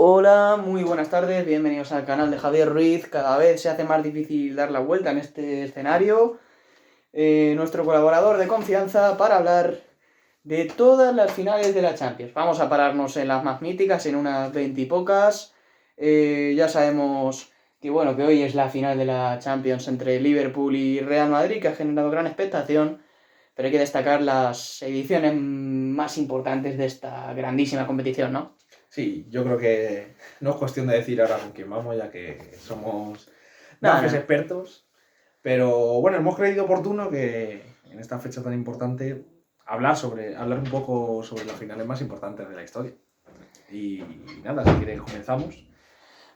Hola, muy buenas tardes, bienvenidos al canal de Javier Ruiz. Cada vez se hace más difícil dar la vuelta en este escenario. Nuestro colaborador de confianza para hablar de todas las finales de la Champions. Vamos a pararnos en las más míticas, en unas 20 y pocas. Ya sabemos que que hoy es la final de la Champions entre Liverpool y Real Madrid, que ha generado gran expectación, pero hay que destacar las ediciones más importantes de esta grandísima competición, ¿no? Sí, yo creo que no es cuestión de decir ahora con quién vamos, ya que somos Nada, gafes nada. expertos. Pero bueno, hemos creído oportuno que en esta fecha tan importante hablar un poco sobre las finales más importantes de la historia. Y nada, si queréis comenzamos.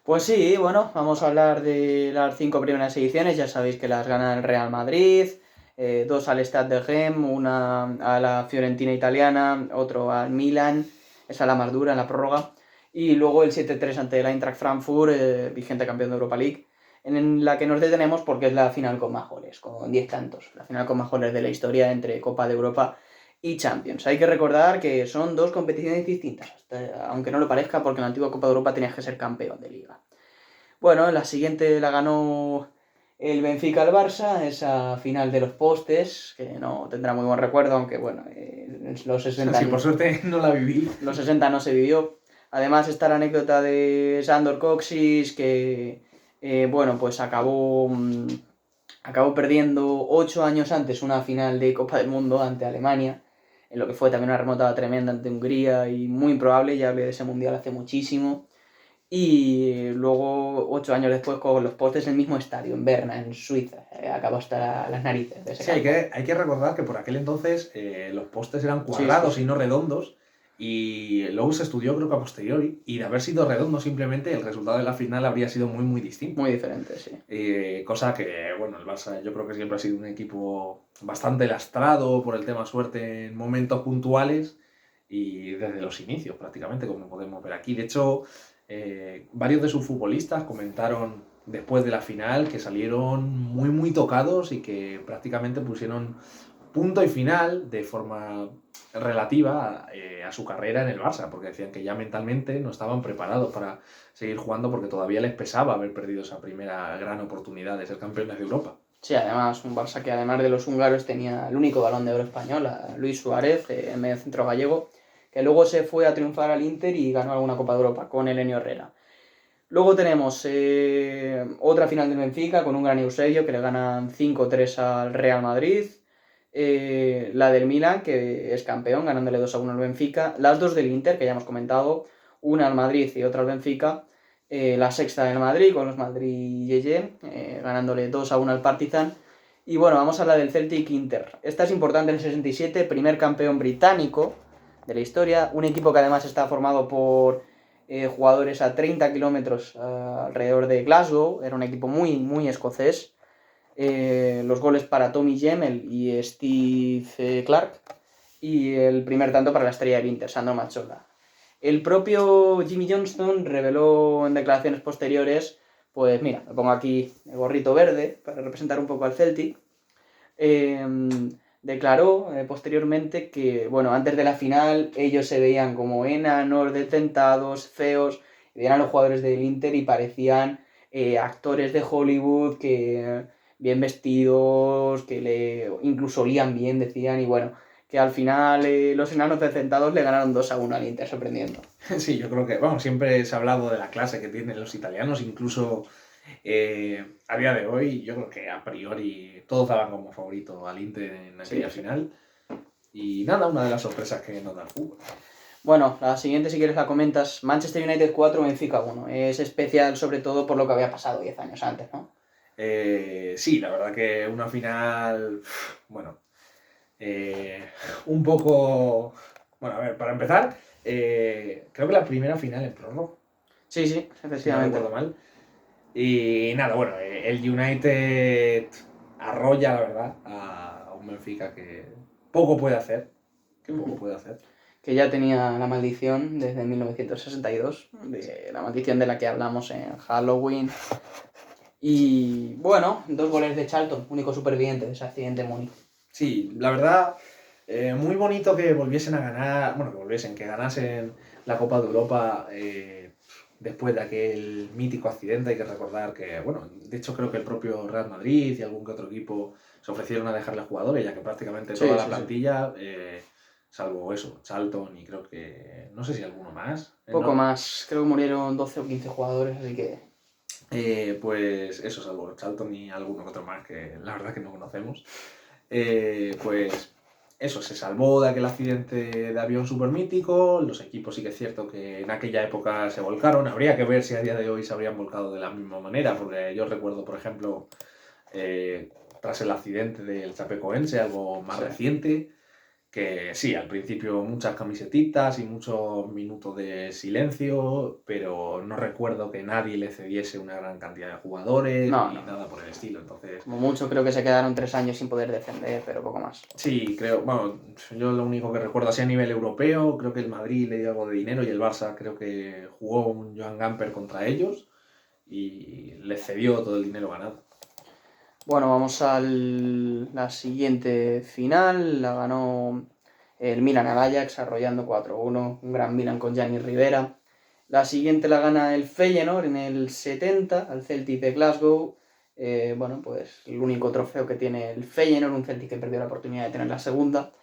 Pues sí, vamos a hablar de las 5 primeras ediciones. Ya sabéis que las gana el Real Madrid, 2 al Stade de Reims, una a la Fiorentina italiana, otro al Milan, esa la más dura en la prórroga, y luego el 7-3 ante el Eintracht Frankfurt, vigente campeón de Europa League, en la que nos detenemos porque es la final con más goles, con 10 tantos, la final con más goles de la historia entre Copa de Europa y Champions. Hay que recordar que son dos competiciones distintas, aunque no lo parezca, porque en la antigua Copa de Europa tenías que ser campeón de liga. Bueno, la siguiente la ganó el Benfica al Barça, esa final de los postes, que no tendrá muy buen recuerdo, aunque los 60, Sí, por suerte no la viví. los 60 no se vivió. Además está la anécdota de Sandor Kocsis, que pues acabó perdiendo 8 años antes una final de Copa del Mundo ante Alemania, en lo que fue también una remontada tremenda ante Hungría y muy improbable. Ya hablé de ese mundial hace muchísimo. Y luego, 8 años después, con los postes en el mismo estadio, en Berna, en Suiza. Acabó hasta las narices de ese Sí, hay campo. que recordar que por aquel entonces los postes eran Sí, sí, cuadrados y sí. no redondos. Y luego se estudió, creo que a posteriori, y de haber sido redondo simplemente, el resultado de la final habría sido muy, muy distinto. Muy diferente, sí. Cosa que, bueno, el Barça yo creo que siempre ha sido un equipo bastante lastrado por el tema suerte en momentos puntuales y desde los inicios prácticamente, como podemos ver aquí. De hecho, varios de sus futbolistas comentaron después de la final que salieron muy, muy tocados y que prácticamente pusieron punto y final de forma relativa a su carrera en el Barça, porque decían que ya mentalmente no estaban preparados para seguir jugando porque todavía les pesaba haber perdido esa primera gran oportunidad de ser campeones de Europa. Sí, además, un Barça que además de los húngaros tenía el único Balón de Oro español, a Luis Suárez, el mediocentro gallego, que luego se fue a triunfar al Inter y ganó alguna Copa de Europa con Elenio Herrera. Luego tenemos otra final del Benfica con un gran Eusebio que le ganan 5-3 al Real Madrid. La del Milan, que es campeón, ganándole 2-1 al Benfica. Las dos del Inter, que ya hemos comentado, una al Madrid y otra al Benfica. La sexta del Madrid, con los Madrid Yeye, ganándole 2-1 al Partizan. Y bueno, vamos a la del Celtic Inter. Esta es importante en el 67, primer campeón británico de la historia. Un equipo que además está formado por jugadores a 30 kilómetros alrededor de Glasgow. Era un equipo muy, muy escocés. Los goles para Tommy Gemmel y Steve Clark. Y el primer tanto para la estrella del Inter, Sandro Mazzola. El propio Jimmy Johnston reveló en declaraciones posteriores, pues mira, me pongo aquí el gorrito verde para representar un poco al Celtic. Declaró posteriormente que, antes de la final ellos se veían como enanos, desdentados, feos, y eran los jugadores del Inter y parecían actores de Hollywood que bien vestidos, que incluso olían bien, decían, y que al final los enanos desdentados le ganaron 2-1 al Inter, sorprendiendo. Sí, yo creo que, vamos, siempre se ha hablado de la clase que tienen los italianos, incluso a día de hoy, yo creo que a priori todos daban como favorito al Inter en aquella Sí. final. Y nada, una de las sorpresas que nos da el fútbol. Bueno, la siguiente, si quieres, la comentas. Manchester United 4, Benfica 1. Es especial sobre todo por lo que había pasado 10 años antes, ¿no? Sí, la verdad que una final, bueno, un poco... Bueno, a ver, para empezar, creo que la primera final en prórroga, Sí, si no efectivamente. recuerdo mal. Y nada, bueno, el United arrolla, la verdad, a un Benfica que poco puede hacer. Que poco puede hacer. Que ya tenía la maldición desde 1962, de la maldición de la que hablamos en Halloween. Y bueno, 2 goles de Charlton, único superviviente de ese accidente en Múnich. Sí, la verdad, muy bonito que volviesen a ganar, bueno, que ganasen la Copa de Europa después de aquel mítico accidente. Hay que recordar que, bueno, de hecho creo que el propio Real Madrid y algún que otro equipo se ofrecieron a dejarle jugadores, ya que prácticamente toda la plantilla, salvo eso, Charlton y creo que, no sé si alguno más. Poco más, creo que murieron 12 o 15 jugadores, así que... Pues eso, salvo Charlton y alguno que otro más que la verdad que no conocemos. Pues eso, se salvó de aquel accidente de avión súper mítico. Los equipos sí que es cierto que en aquella época se volcaron. Habría que ver si a día de hoy se habrían volcado de la misma manera, porque yo recuerdo, por ejemplo, tras el accidente del Chapecoense, algo más reciente, que sí, al principio muchas camisetitas y muchos minutos de silencio, pero no recuerdo que nadie le cediese una gran cantidad de jugadores ni nada por el estilo. Entonces, como mucho creo que se quedaron 3 años sin poder defender, pero poco más. Sí, creo, bueno, yo lo único que recuerdo así a nivel europeo, creo que el Madrid le dio algo de dinero y el Barça creo que jugó un Joan Gamper contra ellos y le cedió todo el dinero ganado. Bueno, vamos a la siguiente final, la ganó el Milan al Ajax, arrollando 4-1, un gran Milan con Gianni Rivera. La siguiente la gana el Feyenoord en el 70, al Celtic de Glasgow. Bueno, pues el único trofeo que tiene el Feyenoord, un Celtic que perdió la oportunidad de tener la segunda.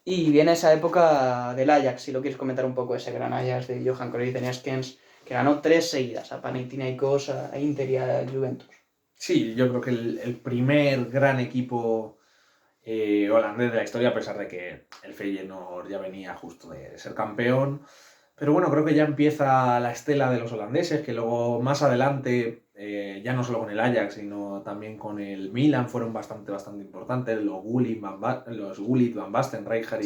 Y viene esa época del Ajax, si lo quieres comentar un poco, ese gran Ajax de Johan Cruyff de Neskens, que ganó 3 seguidas, a Panathinaikos, a Inter y a Juventus. Sí, yo creo que el primer gran equipo holandés de la historia, a pesar de que el Feyenoord ya venía justo de ser campeón. Pero bueno, creo que ya empieza la estela de los holandeses, que luego más adelante, ya no solo con el Ajax, sino también con el Milan, fueron bastante importantes, los Gullit, Van Basten, Rijkaard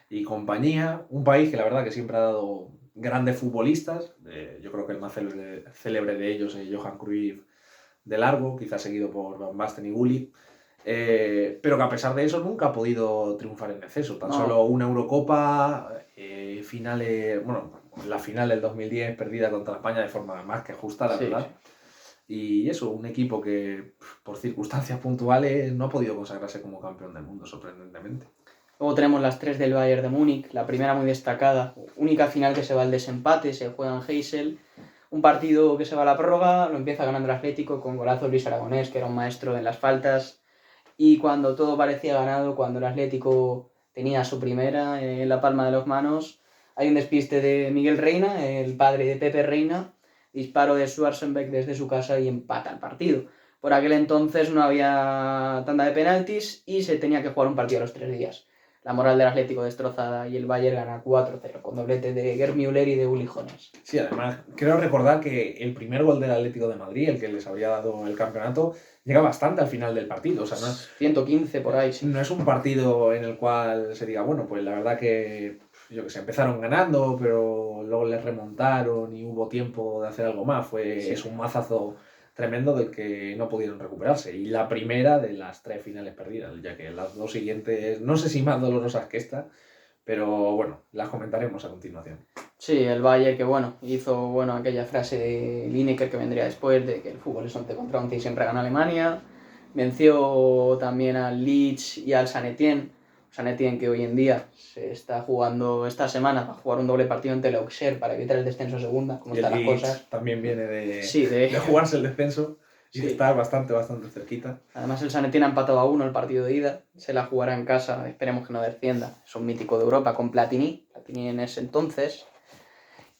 y compañía. Un país que la verdad que siempre ha dado grandes futbolistas. Yo creo que el más célebre de ellos es Johan Cruyff de largo, quizás seguido por Van Basten y Gullit. Pero que a pesar de eso nunca ha podido triunfar en exceso. Tan solo una Eurocopa, la final del 2010 perdida contra España de forma más que justa, la verdad. Y eso, un equipo que por circunstancias puntuales no ha podido consagrarse como campeón del mundo, sorprendentemente. Luego tenemos las 3 del Bayern de Múnich, la primera muy destacada, única final que se va al desempate, se juega en Heysel. Un partido que se va a la prórroga, lo empieza ganando el Atlético con golazo de Luis Aragonés, que era un maestro en las faltas. Y cuando todo parecía ganado, cuando el Atlético tenía su primera en la palma de las manos, hay un despiste de Miguel Reina, el padre de Pepe Reina, disparo de Schwarzenbeck desde su casa y empata el partido. Por aquel entonces no había tanda de penaltis y se tenía que jugar un partido a los 3 días. La moral del Atlético destrozada y el Bayern gana 4-0 con doblete de Gerd Müller y de Uli Hoeneß. Sí, además, creo recordar que el primer gol del Atlético de Madrid, el que les habría dado el campeonato, llega bastante al final del partido. O sea, no es, 115 por ahí. Sí. No es un partido en el cual se diga, bueno, pues la verdad que, empezaron ganando, pero luego les remontaron y hubo tiempo de hacer algo más. Es un mazazo tremendo del que no pudieron recuperarse. Y la primera de las 3 finales perdidas, ya que las 2 siguientes, no sé si más dolorosas que esta, pero bueno, las comentaremos a continuación. Sí, el Bayern que hizo aquella frase de Lineker que vendría después, de que el fútbol es 11 contra 11 y siempre gana Alemania. Venció también al Leeds y al Saint Etienne. Saint Etienne que hoy en día se está jugando esta semana para jugar un doble partido ante el Auxerre para evitar el descenso a segunda, como están las cosas. También viene de jugarse el descenso y de estar bastante cerquita. Además el Saint Etienne ha empatado a 1 el partido de ida, se la jugará en casa, esperemos que no descienda. Es un mítico de Europa con Platini en ese entonces.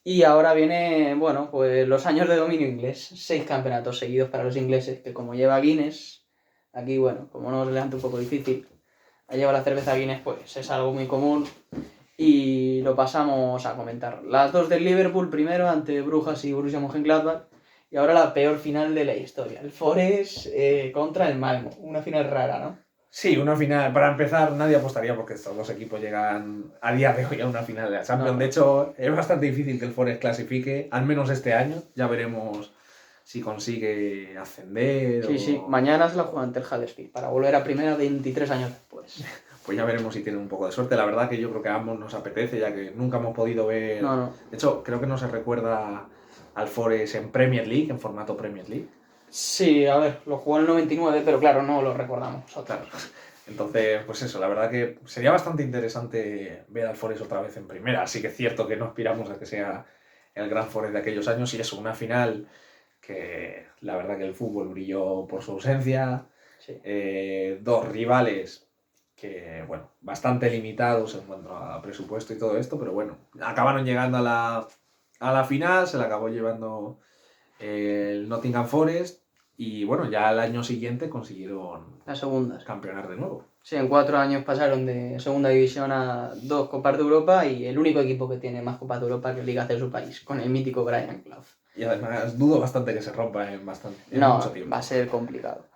Y ahora viene, pues los años de dominio inglés, 6 campeonatos seguidos para los ingleses, que como lleva Guinness, aquí como no os levanta un poco difícil, ha llevado la cerveza Guinness, pues es algo muy común y lo pasamos a comentar. Las 2 del Liverpool primero ante Brujas y Borussia Mönchengladbach y ahora la peor final de la historia, el Forest contra el Malmo, una final rara, ¿no? Sí, una final, para empezar nadie apostaría porque estos dos equipos llegan a día de hoy a una final de la Champions. De hecho, es bastante difícil que el Forest clasifique, al menos este año, ya veremos si consigue ascender. Sí, mañana se la juega ante el Huddersfield para volver a primera 23 años después. Pues ya veremos si tienen un poco de suerte. La verdad que yo creo que a ambos nos apetece, ya que nunca hemos podido ver... No. De hecho, creo que no se recuerda al Forest en Premier League, en formato Premier League. Sí, a ver, lo jugó en el 99, pero claro, no lo recordamos. Claro. Entonces, pues eso, la verdad que sería bastante interesante ver al Forest otra vez en primera. Así que es cierto que no aspiramos a que sea el Gran Forest de aquellos años, y eso, una final que la verdad que el fútbol brilló por su ausencia, Sí. dos rivales que, bueno, bastante limitados en cuanto a presupuesto y todo esto, pero bueno, acabaron llegando a la final, se la acabó llevando el Nottingham Forest, y bueno, ya al año siguiente consiguieron Las segundas. campeonar de nuevo. Sí, en 4 años pasaron de segunda división a 2 Copas de Europa y el único equipo que tiene más Copas de Europa que Ligas de su país, con el mítico Brian Clough. Y además dudo bastante que se rompa en No, mucho tiempo. va a ser complicado.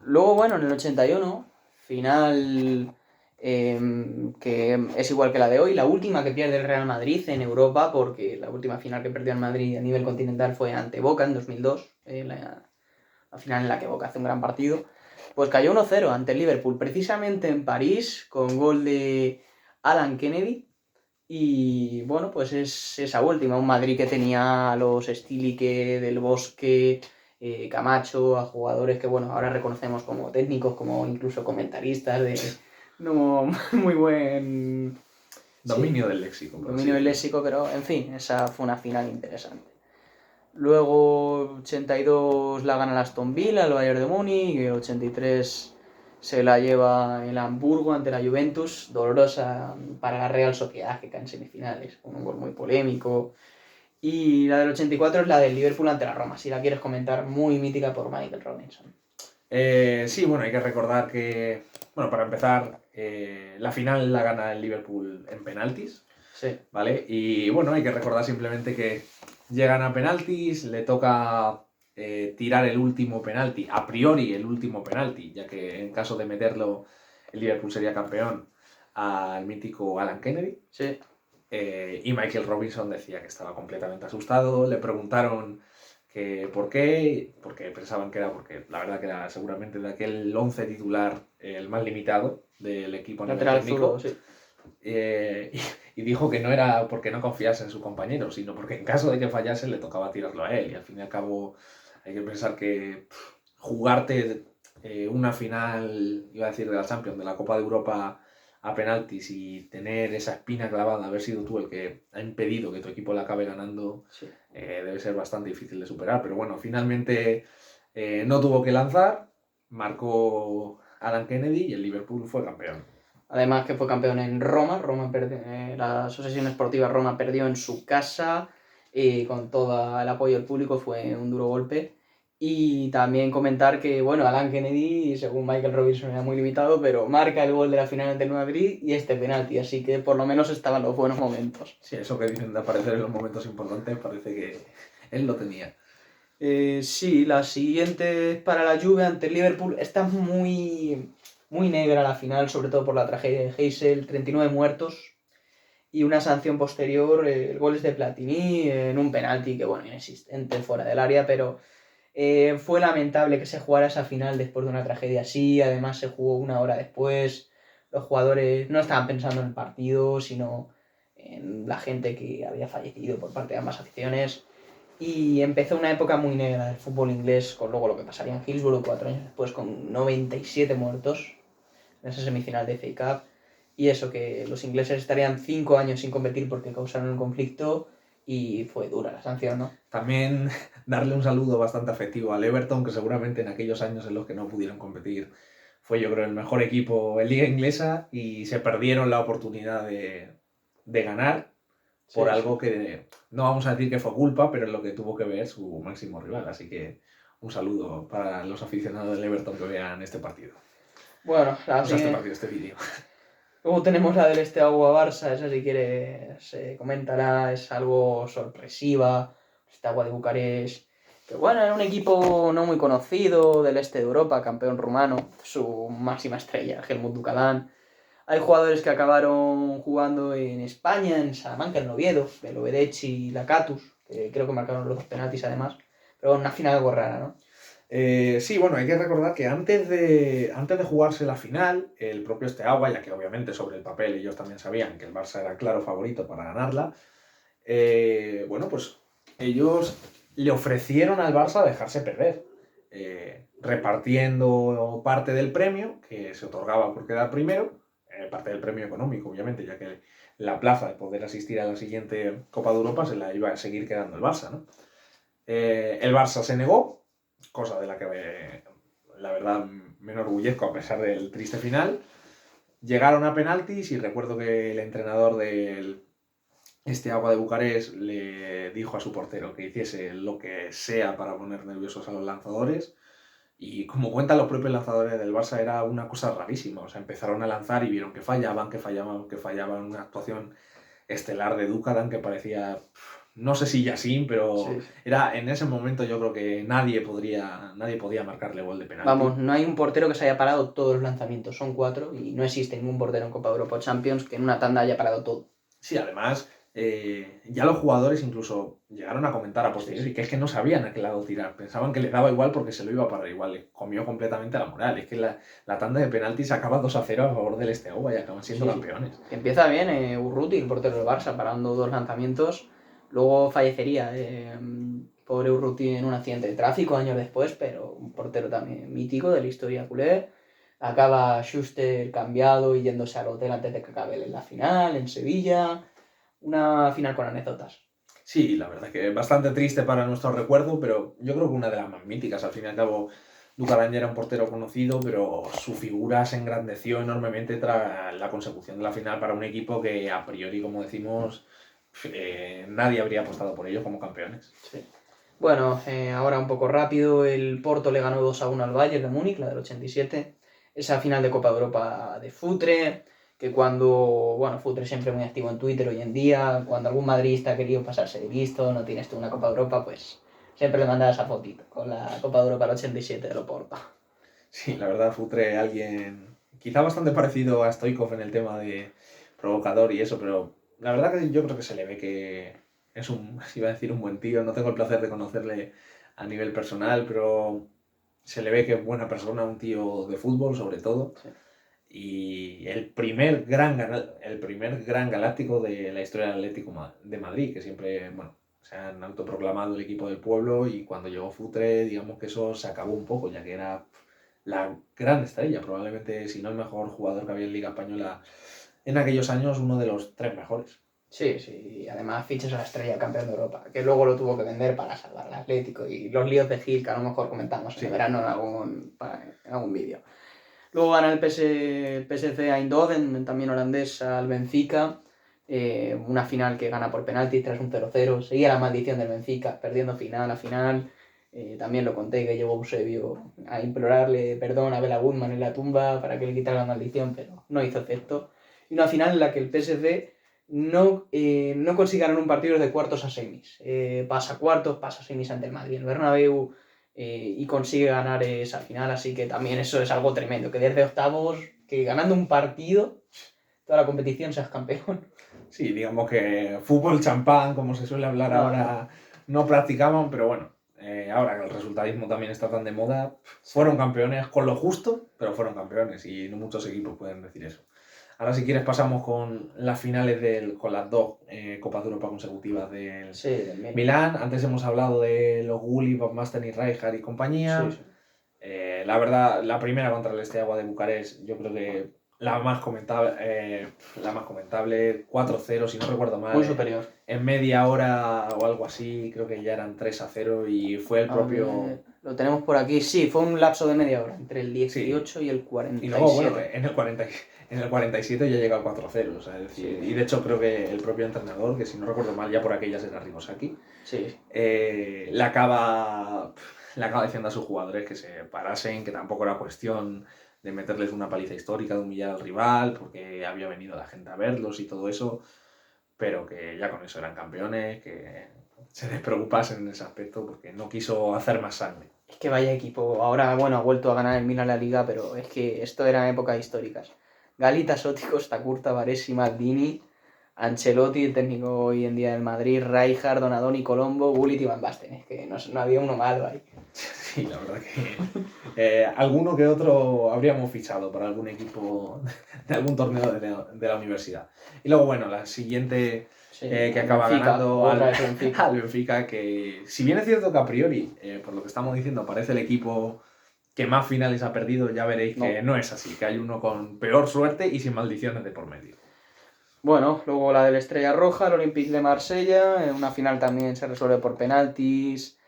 Luego, bueno, en el 81, final que es igual que la de hoy, la última que pierde el Real Madrid en Europa, porque la última final que perdió el Madrid a nivel continental fue ante Boca en 2002, la final en la que Boca hace un gran partido. Pues cayó 1-0 ante el Liverpool, precisamente en París, con gol de Alan Kennedy. Y bueno, pues es esa última, un Madrid que tenía a los Stilique, Del Bosque, Camacho, a jugadores que bueno, ahora reconocemos como técnicos, como incluso comentaristas de no muy buen Dominio del léxico. dominio del léxico, pero en fin, esa fue una final interesante. Luego 82 la gana el Aston Villa, el Bayern de Múnich, y el 83 se la lleva el Hamburgo ante la Juventus, dolorosa para la Real Sociedad que cae en semifinales, con un gol muy polémico. Y la del 84 es la del Liverpool ante la Roma, si la quieres comentar, muy mítica por Michael Robinson. Sí, bueno, hay que recordar que, bueno, para empezar, la final la gana el Liverpool en penaltis, Sí. ¿vale? Y bueno, hay que recordar simplemente que llegan a penaltis, le toca tirar el último penalti, a priori el último penalti, ya que en caso de meterlo el Liverpool sería campeón, al mítico Alan Kennedy. Sí. Y Michael Robinson decía que estaba completamente asustado, le preguntaron que por qué, porque pensaban que era porque la verdad que era seguramente de aquel 11 titular el más limitado del equipo a nivel Lateral técnico. zurdo, sí. Y dijo que no era porque no confiase en su compañero, sino porque en caso de que fallase le tocaba tirarlo a él. Y al fin y al cabo hay que pensar que jugarte una final, iba a decir de la Champions, de la Copa de Europa a penaltis y tener esa espina clavada, haber sido tú el que ha impedido que tu equipo la acabe ganando, Sí. debe ser bastante difícil de superar. Pero bueno, finalmente no tuvo que lanzar, marcó Alan Kennedy y el Liverpool fue campeón. Además que fue campeón en Roma, la Asociación Esportiva Roma perdió en su casa y con todo el apoyo del público fue un duro golpe. Y también comentar que, bueno, Alan Kennedy, según Michael Robinson, era muy limitado, pero marca el gol de la final ante el Madrid y este penalti, así que por lo menos estaban los buenos momentos. Sí, eso que dicen de aparecer en los momentos importantes, parece que él lo tenía. Sí, la siguiente es para la Juve ante el Liverpool. Está muy, muy negra la final, sobre todo por la tragedia de Heysel, 39 muertos y una sanción posterior, el gol es de Platini en un penalti que, bueno, inexistente fuera del área, pero fue lamentable que se jugara esa final después de una tragedia así. Además se jugó una hora después, los jugadores no estaban pensando en el partido, sino en la gente que había fallecido por parte de ambas aficiones. Y empezó una época muy negra del fútbol inglés, con luego lo que pasaría en Hillsborough 4 años después, con 97 muertos en esa semifinal de FA Cup. Y eso, que los ingleses estarían 5 años sin competir porque causaron un conflicto y fue dura la sanción, ¿no? También darle un saludo bastante afectivo al Everton, que seguramente en aquellos años en los que no pudieron competir fue, yo creo, el mejor equipo en Liga Inglesa y se perdieron la oportunidad de ganar por algo que no vamos a decir que fue culpa, pero en lo que tuvo que ver su máximo rival. Así que un saludo para los aficionados del Everton que vean este partido. Bueno, este vídeo. Luego tenemos la del Steaua-Barça, esa si quieres coméntala, es algo sorpresiva. Steaua de Bucarest, que bueno, era un equipo no muy conocido del este de Europa, campeón rumano, su máxima estrella, Helmut Dukadán. Hay jugadores que acabaron jugando en España, en Salamanca, en Oviedo, Belovedecci y Lacatus, que creo que marcaron los 2 penaltis además, pero una final algo rara, ¿no? Sí, bueno, hay que recordar que antes de jugarse la final, el propio Steaua, ya que obviamente sobre el papel ellos también sabían que el Barça era claro favorito para ganarla, bueno, pues ellos le ofrecieron al Barça dejarse perder, repartiendo parte del premio que se otorgaba por quedar primero, parte del premio económico, obviamente, ya que la plaza de poder asistir a la siguiente Copa de Europa se la iba a seguir quedando el Barça, ¿no? El Barça se negó, cosa de la que la verdad me enorgullezco a pesar del triste final. Llegaron a penaltis y recuerdo que el entrenador del Agua de Bucarest le dijo a su portero que hiciese lo que sea para poner nerviosos a los lanzadores. Y como cuentan los propios lanzadores del Barça, era una cosa rarísima. O sea, empezaron a lanzar y vieron que fallaban. Una actuación estelar de Dukaran que parecía, no sé si Yassin, pero Sí. era en ese momento yo creo que nadie podía marcarle gol de penalti. Vamos, no hay un portero que se haya parado todos los lanzamientos, son 4 y no existe ningún portero en Copa Europa o Champions que en una tanda haya parado todo. Sí, además, ya los jugadores incluso llegaron a comentar a posteriori que es que no sabían a qué lado tirar. Pensaban que les daba igual porque se lo iba a parar igual. Les comió completamente la moral. Es que la tanda de penaltis acaba 2-0 a favor del Steaua y acaban siendo campeones. Empieza bien Urruti, el portero del Barça, parando 2 lanzamientos. Luego fallecería pobre Urruti en un accidente de tráfico años después, pero un portero también mítico de la historia culé. Acaba Schuster cambiado y yéndose al hotel antes de que acabe la final en Sevilla. Una final con anécdotas. Sí, la verdad que es bastante triste para nuestro recuerdo, pero yo creo que una de las más míticas. Al fin y al cabo, Dukaran ya era un portero conocido, pero su figura se engrandeció enormemente tras la consecución de la final para un equipo que a priori, como decimos, nadie habría apostado por ellos como campeones. Sí. Bueno, ahora un poco rápido, el Porto le ganó 2-1 al Bayern de Múnich, la del 87. Esa final de Copa de Europa de Futre, que Futre siempre muy activo en Twitter hoy en día, cuando algún madridista ha querido pasarse de listo, no tienes tú una Copa de Europa, pues siempre le mandaba esa fotito con la Copa de Europa del 87 de Oporto. Sí, la verdad, Futre, alguien quizá bastante parecido a Stoichkov en el tema de provocador y eso, pero la verdad que yo creo que se le ve que es iba a decir un buen tío, no tengo el placer de conocerle a nivel personal, pero se le ve que es buena persona, un tío de fútbol sobre todo. Sí. Y el primer gran galáctico de la historia del Atlético de Madrid, que siempre, se han autoproclamado el equipo del pueblo y cuando llegó Futre, digamos que eso se acabó un poco, ya que era la gran estrella, probablemente, si no el mejor jugador que había en Liga Española en aquellos años, uno de los 3 mejores. Sí, y además fichas a la estrella campeón de Europa, que luego lo tuvo que vender para salvar al Atlético y los líos de Gil, que a lo mejor comentamos en verano en algún vídeo. Luego gana el PSV Eindhoven, también holandés, al Benfica. Una final que gana por penaltis tras un 0-0. Seguía la maldición del Benfica, perdiendo final a final. También lo conté que llegó Eusebio a implorarle perdón a Bela Goodman en la tumba para que le quitara la maldición, pero no hizo efecto. Y una final en la que el PSV no consigue ganar un partido de cuartos a semis. Pasa cuartos, pasa semis ante el Madrid en el Bernabéu. Y consigue ganar esa final, así que también eso es algo tremendo, que desde octavos, que ganando un partido, toda la competición seas campeón. Sí, digamos que fútbol champán, como se suele hablar ahora, no practicaban, pero bueno, ahora que el resultadismo también está tan de moda, fueron campeones con lo justo, pero fueron campeones y no muchos equipos pueden decir eso. Ahora si quieres pasamos con las finales con las 2 Copas de Europa consecutivas del Milán. Antes hemos hablado de los Gullit, Van Basten y Rijkaard y compañía. Sí. La verdad, la primera contra el Agua de Bucarest, yo creo que la más comentable, 4-0, si no recuerdo mal. Muy superior. En media hora o algo así, creo que ya eran 3-0 y fue el propio... Lo tenemos por aquí, sí, fue un lapso de media hora, entre el 18 y el 47. Y luego, bueno, en el 47 ya llega al 4-0, o sea, es decir, y de hecho creo que el propio entrenador, que si no recuerdo mal ya por aquellas era Ribosaki, le acaba diciendo a sus jugadores que se parasen, que tampoco era cuestión de meterles una paliza histórica, de humillar al rival, porque había venido la gente a verlos y todo eso, pero que ya con eso eran campeones, que se despreocupasen en ese aspecto porque no quiso hacer más sangre. Es que vaya equipo, ahora bueno, ha vuelto a ganar el Milan la Liga, pero es que esto eran épocas históricas. Galita, Sotti, Costa Curta, Baresi, Maldini, Ancelotti, el técnico hoy en día del Madrid, Rijkaard, Donadoni, Colombo, Gullit y Van Basten. Es que no había uno malo ahí. Sí, la verdad que alguno que otro habríamos fichado para algún equipo de algún torneo de la universidad. Y luego, bueno, la siguiente que acaba ganando al Benfica, que si bien es cierto que a priori, por lo que estamos diciendo, parece el equipo que más finales ha perdido, ya veréis que no es así, que hay uno con peor suerte y sin maldiciones de por medio. Bueno, luego la del Estrella Roja, el Olympique de Marsella, una final también se resuelve por penaltis,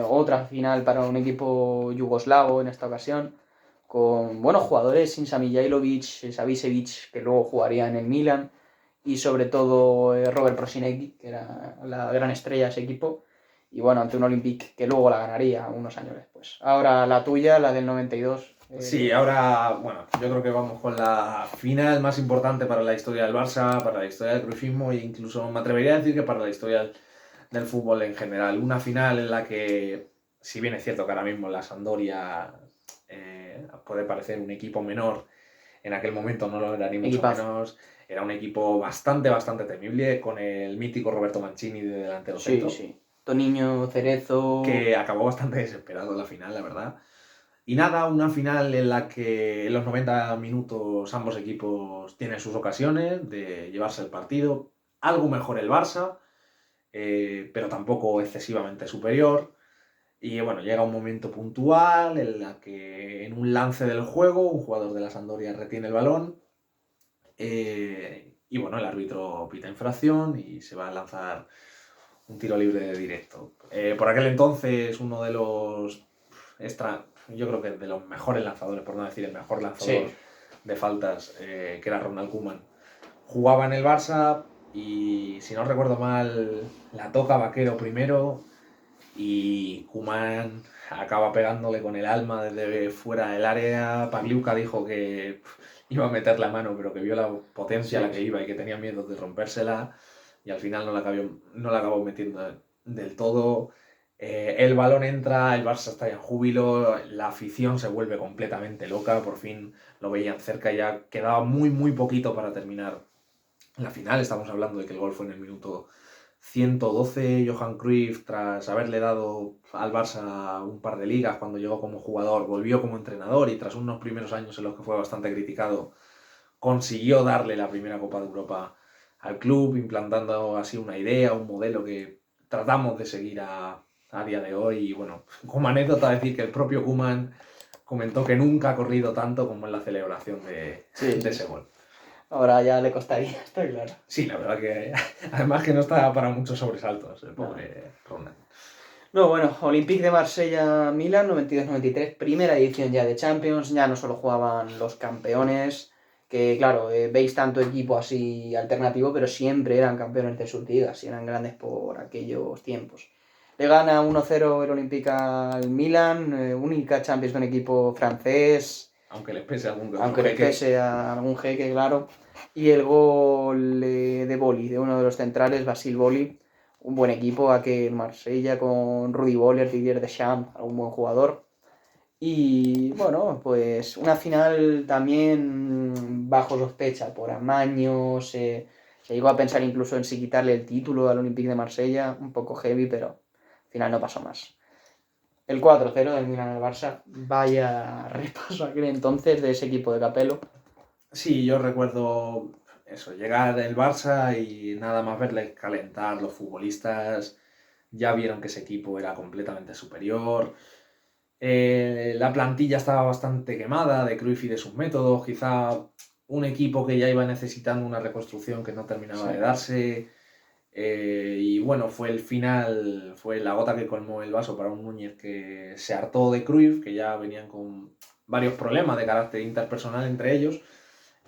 otra final para un equipo yugoslavo en esta ocasión, con buenos jugadores, Sinsa Mihajlovic, Savicevic, que luego jugaría en el Milan, y sobre todo Robert Prosinecki, que era la gran estrella de ese equipo, y bueno, ante un Olympique que luego la ganaría unos años después. Ahora la tuya, la del 92. Sí, ahora, bueno, yo creo que vamos con la final más importante para la historia del Barça, para la historia del cruyffismo e incluso me atrevería a decir que para la historia del fútbol en general. Una final en la que, si bien es cierto que ahora mismo la Sampdoria puede parecer un equipo menor, en aquel momento no lo era ni mucho Equipazo. menos. Era un equipo bastante, bastante temible, con el mítico Roberto Mancini de delantero Sí, centro, sí. Toniño, Cerezo. que acabó bastante desesperado en la final, la verdad. Y nada, una final en la que en los 90 minutos ambos equipos tienen sus ocasiones de llevarse el partido. Algo mejor el Barça, pero tampoco excesivamente superior. Y bueno, llega un momento puntual en la que en un lance del juego un jugador de la Sampdoria retiene el balón y bueno, el árbitro pita infracción y se va a lanzar un tiro libre de directo. Por aquel entonces uno de los yo creo que de los mejores lanzadores, por no decir el mejor lanzador Sí. de faltas, que era Ronald Koeman, jugaba en el Barça y si no recuerdo mal la toca Vaquero primero y Koeman acaba pegándole con el alma desde fuera del área. Pagliuca dijo que iba a meter la mano pero que vio la potencia a la que iba y que tenía miedo de rompérsela y al final no la acabó metiendo del todo. El balón entra, el Barça está en júbilo, la afición se vuelve completamente loca, por fin lo veían cerca, ya quedaba muy muy poquito para terminar la final. Estamos hablando de que el gol fue en el minuto 112. Johan Cruyff, tras haberle dado al Barça un par de ligas cuando llegó como jugador, volvió como entrenador y tras unos primeros años en los que fue bastante criticado, consiguió darle la primera Copa de Europa al club, implantando así una idea, un modelo que tratamos de seguir a día de hoy. Y bueno, como anécdota decir que el propio Koeman comentó que nunca ha corrido tanto como en la celebración de ese gol. Ahora ya le costaría, está claro. Sí, la verdad que además que no está para muchos sobresaltos el pobre Ronald. No, bueno, Olympique de Marsella-Milan, 92-93, primera edición ya de Champions, ya no solo jugaban los campeones, que claro, veis tanto equipo así alternativo, pero siempre eran campeones de sus ligas y eran grandes por aquellos tiempos. Le gana 1-0 el Olympique al Milan, única Champions de un equipo francés, Aunque les pese algún que otro aunque les jeque. pese a algún jeque, claro. Y el gol de Boli, de uno de los centrales, Basile Boli, un buen equipo, aquel Marsella con Rudy Boller, Didier Deschamps, algún buen jugador. Y bueno, pues una final también bajo sospecha por amaños. Se llegó a pensar incluso en si quitarle el título al Olympique de Marsella, un poco heavy, pero al final no pasó más. El 4-0 del Milan al Barça, vaya repaso aquel entonces de ese equipo de Capello. Sí, yo recuerdo eso, llegar el Barça y nada más verle calentar, los futbolistas ya vieron que ese equipo era completamente superior. La plantilla estaba bastante quemada de Cruyff y de sus métodos, quizá un equipo que ya iba necesitando una reconstrucción que no terminaba de darse. Y bueno, fue el final, fue la gota que colmó el vaso para un Núñez que se hartó de Cruyff, que ya venían con varios problemas de carácter interpersonal entre ellos.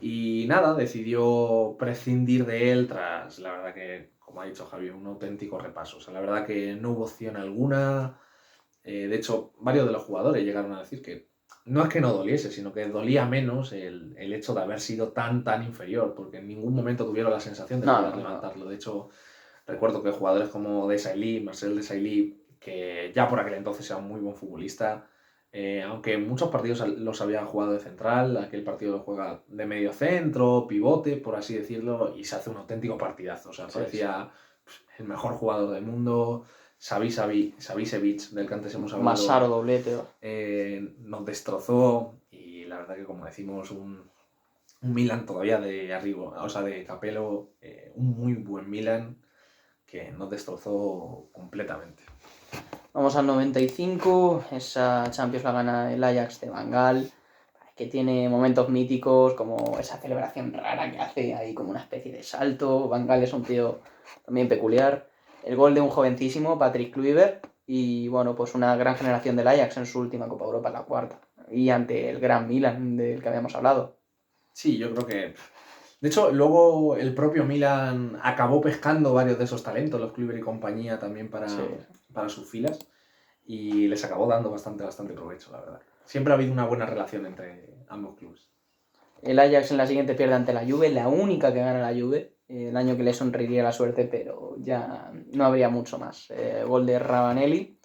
Y nada, decidió prescindir de él tras, la verdad que, como ha dicho Javier, un auténtico repaso. O sea, la verdad que no hubo opción alguna. De hecho, varios de los jugadores llegaron a decir que no es que no doliese, sino que dolía menos el hecho de haber sido tan inferior, porque en ningún momento tuvieron la sensación de poder levantarlo. De hecho, recuerdo que jugadores como Desailly, Marcel Desailly, que ya por aquel entonces era un muy buen futbolista, aunque en muchos partidos los había jugado de central, aquel partido lo juega de medio centro, pivote, por así decirlo, y se hace un auténtico partidazo. O sea, parecía el mejor jugador del mundo. Savicevic, del que antes hemos hablado, Masaro doblete. nos destrozó y la verdad que, como decimos, un Milan todavía de arriba, o sea, de Capello, un muy buen Milan que nos destrozó completamente. Vamos al 95, esa Champions la gana el Ajax de Van Gaal. que tiene momentos míticos, como esa celebración rara que hace ahí como una especie de salto. Van Gaal es un tío también peculiar. El gol de un jovencísimo, Patrick Kluivert, y bueno, pues una gran generación del Ajax en su última Copa Europa, la cuarta, y ante el gran Milan del que habíamos hablado. Sí, yo creo que... De hecho, luego el propio Milan acabó pescando varios de esos talentos, los Kluivert y compañía, también Sí. para sus filas, y les acabó dando bastante provecho, la verdad. Siempre ha habido una buena relación entre ambos clubes. El Ajax en la siguiente pierde ante la Juve, la única que gana la Juve, el año que le sonreiría la suerte, pero ya no habría mucho más. Gol de Ravanelli.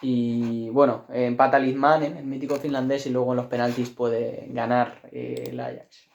Y bueno, empata Lizmanen, el mítico finlandés, y luego en los penaltis puede ganar el Ajax.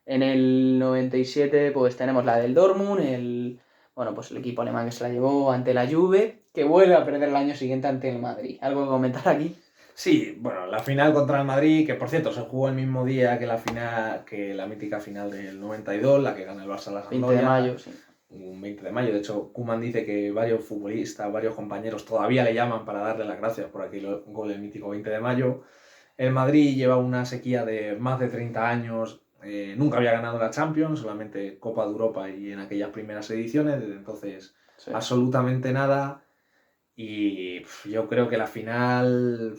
En el 97 pues tenemos la del Dortmund, bueno, pues el equipo alemán que se la llevó ante la Juve, que vuelve a perder el año siguiente ante el Madrid. ¿Algo que comentar aquí? Sí, bueno, la final contra el Madrid, que por cierto se jugó el mismo día que la final, que la mítica final del 92, la que gana el Barça a la 20 de Sampdoria. mayo, sí. Un 20 de mayo. De hecho, Koeman dice que varios futbolistas, varios compañeros todavía le llaman para darle las gracias por aquel gol del mítico 20 de mayo. El Madrid lleva una sequía de más de 30 años. Nunca había ganado la Champions, solamente Copa de Europa y en aquellas primeras ediciones. Desde entonces, Sí. absolutamente nada. Y yo creo que la final,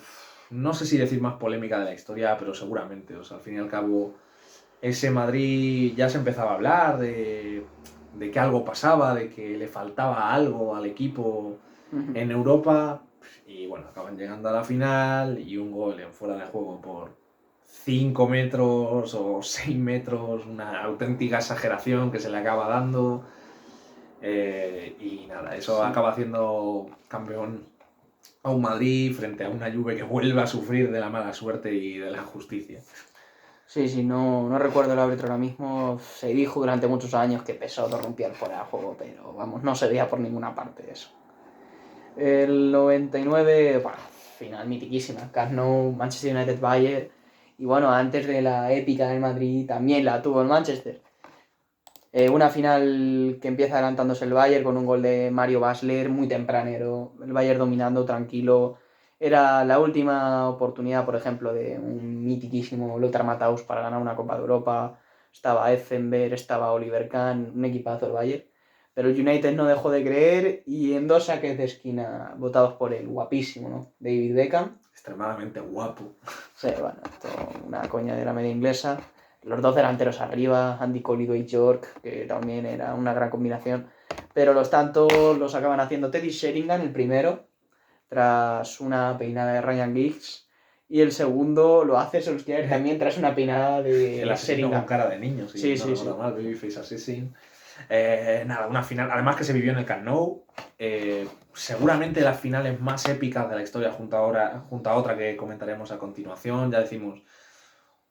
no sé si decir más polémica de la historia, pero seguramente. O sea, al fin y al cabo, ese Madrid ya se empezaba a hablar de que algo pasaba, de que le faltaba algo al equipo en Europa. Y bueno, acaban llegando a la final y un gol en fuera de juego por 5 metros o 6 metros, una auténtica exageración que se le acaba dando. Y nada, eso Sí. acaba haciendo campeón a un Madrid frente a una Juve que vuelve a sufrir de la mala suerte y de la injusticia. Sí, no recuerdo el árbitro ahora mismo. Se dijo durante muchos años que Pesotto rompía el fuera de juego, pero vamos, no se veía por ninguna parte eso. El 99, bah, final mitiquísima. Camp Nou, Manchester United Bayern. Y bueno, antes de la épica del Madrid también la tuvo el Manchester. Una final que empieza adelantándose el Bayern con un gol de Mario Basler muy tempranero. El Bayern dominando, tranquilo. Era la última oportunidad, por ejemplo, de un mitiquísimo Lothar Matthaus para ganar una Copa de Europa. Estaba Effenberg, estaba Oliver Kahn, un equipazo el Bayern. Pero el United no dejó de creer y en dos saques de esquina votados por el guapísimo, ¿no? David Beckham. Extremadamente guapo. Sí, bueno, esto, una coña de la media inglesa. Los dos delanteros arriba, Andy Cole y Dwight York, que también era una gran combinación. Pero los tantos los acaban haciendo Teddy Sheringham, el primero, tras una peinada de Ryan Giggs. Y el segundo lo hace Solskjaer también tras una peinada de El asesino con Sheringham. cara de niño, si Sí, no sí, recuerdo sí. mal, Babyface Assassin. Nada, una final, además que se vivió en el Camp Nou, seguramente las finales más épicas de la historia junto a otra que comentaremos a continuación. Ya decimos,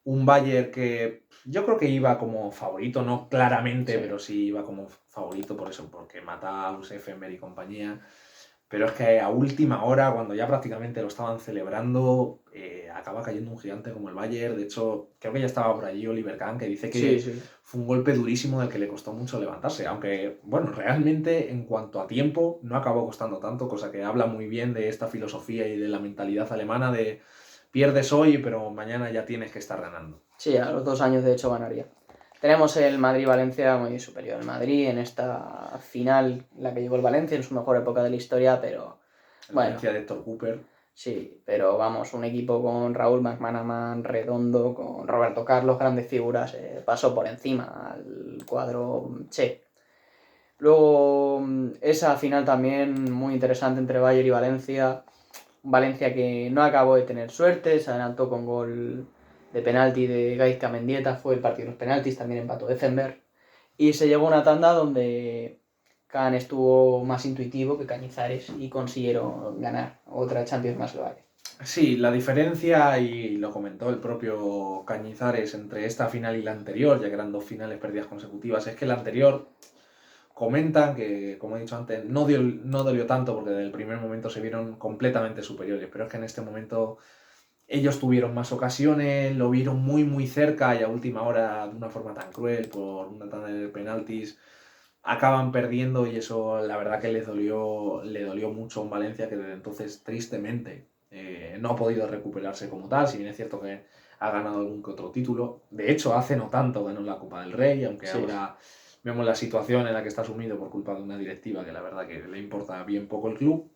un Bayern que yo creo que iba como favorito, no claramente, Sí. pero sí iba como favorito por eso, porque Matthaus, Effenberg y compañía. Pero es que a última hora, cuando ya prácticamente lo estaban celebrando, acaba cayendo un gigante como el Bayern. De hecho, creo que ya estaba por allí Oliver Kahn, que dice que Sí. fue un golpe durísimo del que le costó mucho levantarse. Aunque, bueno, realmente en cuanto a tiempo no acabó costando tanto, cosa que habla muy bien de esta filosofía y de la mentalidad alemana de pierdes hoy, pero mañana ya tienes que estar ganando. Sí, a los 2 años de hecho ganaría. Tenemos el Madrid-Valencia muy superior. El Madrid en esta final, la que llevó el Valencia en su mejor época de la historia, pero El bueno, Valencia de Héctor Cooper. sí, pero vamos, un equipo con Raúl McManaman, Redondo, con Roberto Carlos, grandes figuras, pasó por encima al cuadro Che. Luego, esa final también muy interesante entre Bayern y Valencia. Valencia que no acabó de tener suerte, se adelantó con gol de penalti de Gaizka Mendieta, fue el partido de los penaltis, también empató Effenberg. Y se llegó a una tanda donde Kahn estuvo más intuitivo que Cañizares y consiguieron ganar otra Champions más global. Sí, la diferencia, y lo comentó el propio Cañizares, entre esta final y la anterior, ya que eran dos finales perdidas consecutivas, es que la anterior comentan que, como he dicho antes, no dolió tanto porque desde el primer momento se vieron completamente superiores, pero es que en este momento ellos tuvieron más ocasiones, lo vieron muy cerca y a última hora, de una forma tan cruel, por una tanda de penaltis, acaban perdiendo y eso la verdad que le dolió mucho a un Valencia que desde entonces tristemente no ha podido recuperarse como tal, si bien es cierto que ha ganado algún que otro título. De hecho, hace no tanto ganó la Copa del Rey, aunque Sí. ahora vemos la situación en la que está sumido por culpa de una directiva que la verdad que le importa bien poco el club.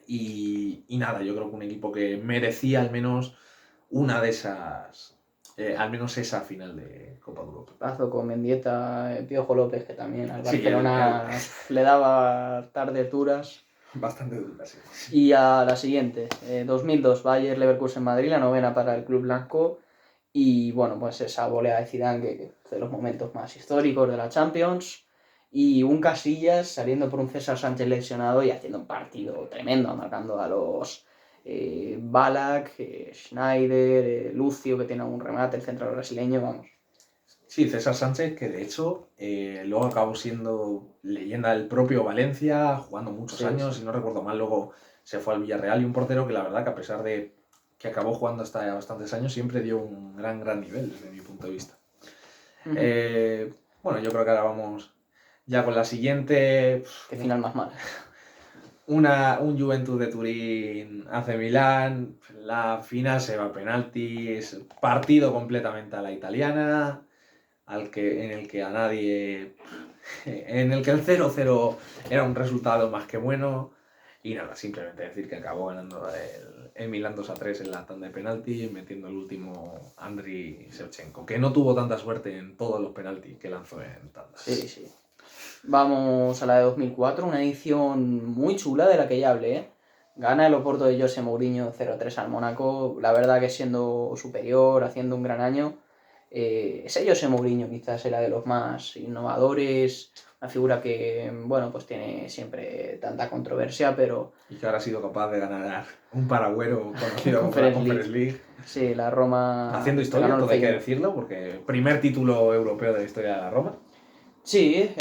Y nada, yo creo que un equipo que merecía al menos una de esas, al menos esa final de Copa de Europa. Pazo con Mendieta, Piojo López, que también al Sí, Barcelona le daba tardes duras. Bastante dura, sí. Y a la siguiente, 2002, Bayer Leverkusen Madrid, la novena para el club blanco. Y bueno, pues esa volea de Zidane, que es de los momentos más históricos de la Champions. Y un Casillas saliendo por un César Sánchez lesionado y haciendo un partido tremendo, marcando a los Ballack, Schneider, Lucio, que tiene un remate, el central brasileño, vamos. Sí, César Sánchez, que de hecho luego acabó siendo leyenda del propio Valencia, jugando muchos años, Sí. si no recuerdo mal, luego se fue al Villarreal, y un portero que la verdad que a pesar de que acabó jugando hasta bastantes años, siempre dio un gran nivel desde mi punto de vista. Bueno, yo creo que ahora vamos ya con la siguiente. Qué final más mal. Un Juventus de Turín hace Milán, la final se va a penaltis, partido completamente a la italiana, en el que a nadie, en el que el 0-0 era un resultado más que bueno, y nada, simplemente decir que acabó ganando el Milán 2-3 en la tanda de penaltis, metiendo el último Andriy Shevchenko, que no tuvo tanta suerte en todos los penaltis que lanzó en tandas. Sí. Vamos a la de 2004, una edición muy chula de la que ya hablé. Gana el Oporto de José Mourinho 0-3 al Mónaco, la verdad que siendo superior, haciendo un gran año. Ese José Mourinho quizás era de los más innovadores, una figura que, bueno, pues tiene siempre tanta controversia, pero... Y que ahora ha sido capaz de ganar un paragüero conocido como la Conference League. Sí, la Roma... Haciendo historia, todo hay que decirlo, porque primer título europeo de la historia de la Roma. Sí,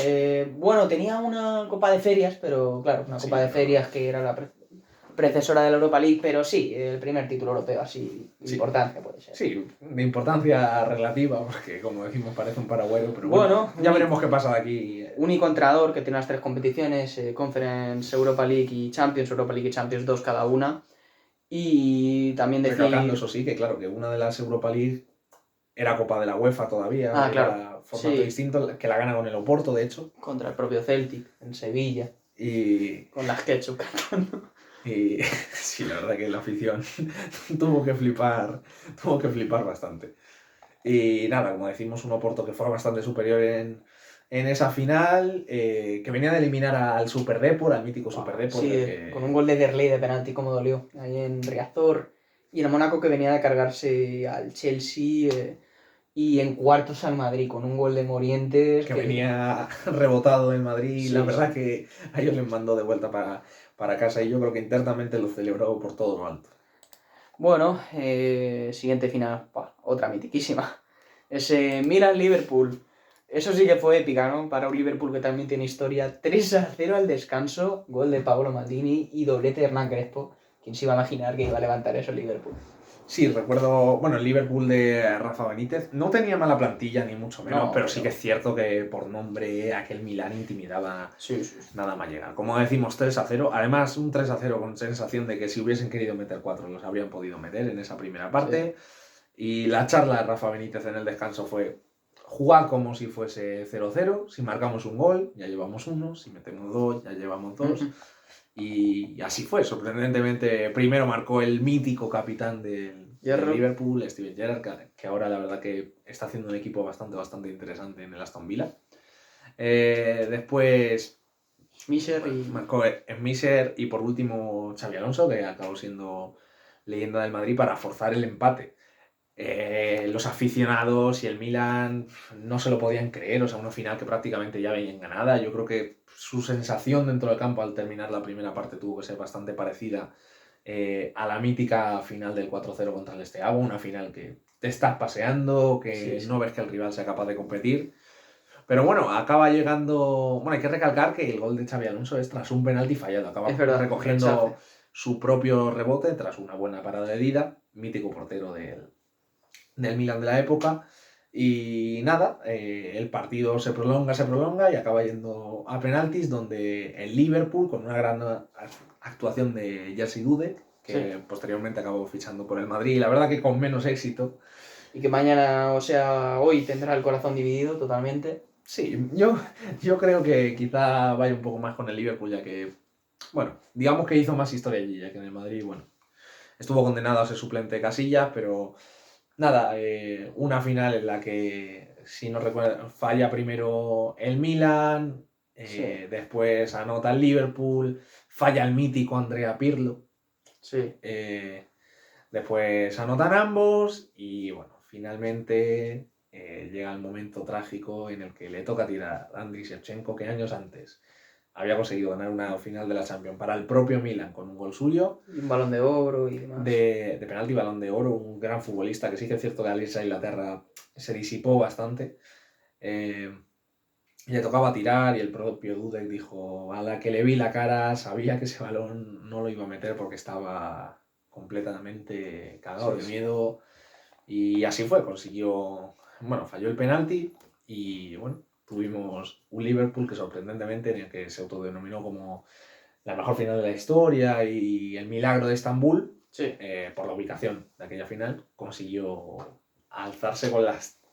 bueno, tenía una Copa de Ferias, pero claro, una Copa de Ferias que era la precesora de la Europa League, pero sí, el primer título europeo así, importancia puede ser. Sí, de importancia relativa, porque como decimos parece un paragüero, pero bueno ya veremos qué pasa de aquí. Único entrenador que tiene las tres competiciones, Conference, Europa League y Champions, Europa League y Champions 2 cada una. Y también decir... Recalcando, eso sí, que claro, que una de las Europa League era Copa de la UEFA todavía, claro, formato distinto, que la gana con el Oporto, de hecho. Contra el propio Celtic, en Sevilla. Y... Con las Ketchup. Y sí, la verdad que la afición tuvo que flipar bastante. Y nada, como decimos, un Oporto que fue bastante superior en esa final, que venía de eliminar al Super Depor, al mítico Super Depor. Sí, con un gol de Derlei de penalti, como dolió, ahí en Riazor. Y el Mónaco que venía de cargarse al Chelsea y en cuartos al Madrid, con un gol de Morientes. Que venía rebotado en Madrid, Sí, la verdad que a ellos les mandó de vuelta para casa, y yo creo que internamente lo celebró por todo lo alto. Bueno, siguiente final, otra mitiquísima. Ese Milan-Liverpool. Eso sí que fue épica, ¿no? Para un Liverpool que también tiene historia. 3-0 al descanso, gol de Paolo Maldini y doblete de Hernán Crespo. ¿Quién se iba a imaginar que iba a levantar eso el Liverpool? Sí, recuerdo, bueno, el Liverpool de Rafa Benítez no tenía mala plantilla, ni mucho menos, pero sí que es cierto que por nombre aquel Milán intimidaba nada más llegar. Como decimos, 3-0, además un 3-0 con sensación de que si hubiesen querido meter 4 los habrían podido meter en esa primera parte. Y la charla de Rafa Benítez en el descanso fue: jugar como si fuese 0-0, si marcamos un gol ya llevamos 1, si metemos 2 ya llevamos 2. Y así fue, sorprendentemente. Primero marcó el mítico capitán del Liverpool, Steven Gerrard, que ahora la verdad que está haciendo un equipo bastante interesante en el Aston Villa. Después marcó Schmeichel y por último Xabi Alonso, que acabó siendo leyenda del Madrid para forzar el empate. Los aficionados y el Milan no se lo podían creer, o sea, una final que prácticamente ya venían ganada. Yo creo que su sensación dentro del campo al terminar la primera parte tuvo que ser bastante parecida a la mítica final del 4-0 contra el Esteaua, una final que te estás paseando, que no ves que el rival sea capaz de competir. Pero bueno, acaba llegando... Bueno, hay que recalcar que el gol de Xabi Alonso es tras un penalti fallado, acaba recogiendo su propio rebote tras una buena parada de Dida, mítico portero del Milan de la época. Y nada, el partido se prolonga y acaba yendo a penaltis, donde el Liverpool, con una gran actuación de Jerzy Dudek, que posteriormente acabó fichando por el Madrid, la verdad que con menos éxito. Y que mañana, o sea, hoy tendrá el corazón dividido totalmente. Sí, yo creo que quizá vaya un poco más con el Liverpool, ya que, bueno, digamos que hizo más historia allí, ya que en el Madrid, bueno, estuvo condenado a ser suplente de Casillas, pero nada, una final en la que, si no recuerdo, falla primero el Milan, Sí. después anota el Liverpool, falla el mítico Andrea Pirlo, Sí. después anotan ambos y bueno, finalmente llega el momento trágico en el que le toca tirar a Andriy Shevchenko, que años antes había conseguido ganar una final de la Champions para el propio Milan con un gol suyo. Y un Balón de Oro y demás. De penalti, Balón de Oro, un gran futbolista que sí que es cierto que al irse a Inglaterra se disipó bastante. Le tocaba tirar y el propio Dudek dijo, a la que le vi la cara sabía que ese balón no lo iba a meter porque estaba completamente cagado de miedo. Y así fue, consiguió, bueno, falló el penalti y bueno, tuvimos un Liverpool que sorprendentemente en el que se autodenominó como la mejor final de la historia y el milagro de Estambul, Sí. por la ubicación de aquella final, consiguió alzarse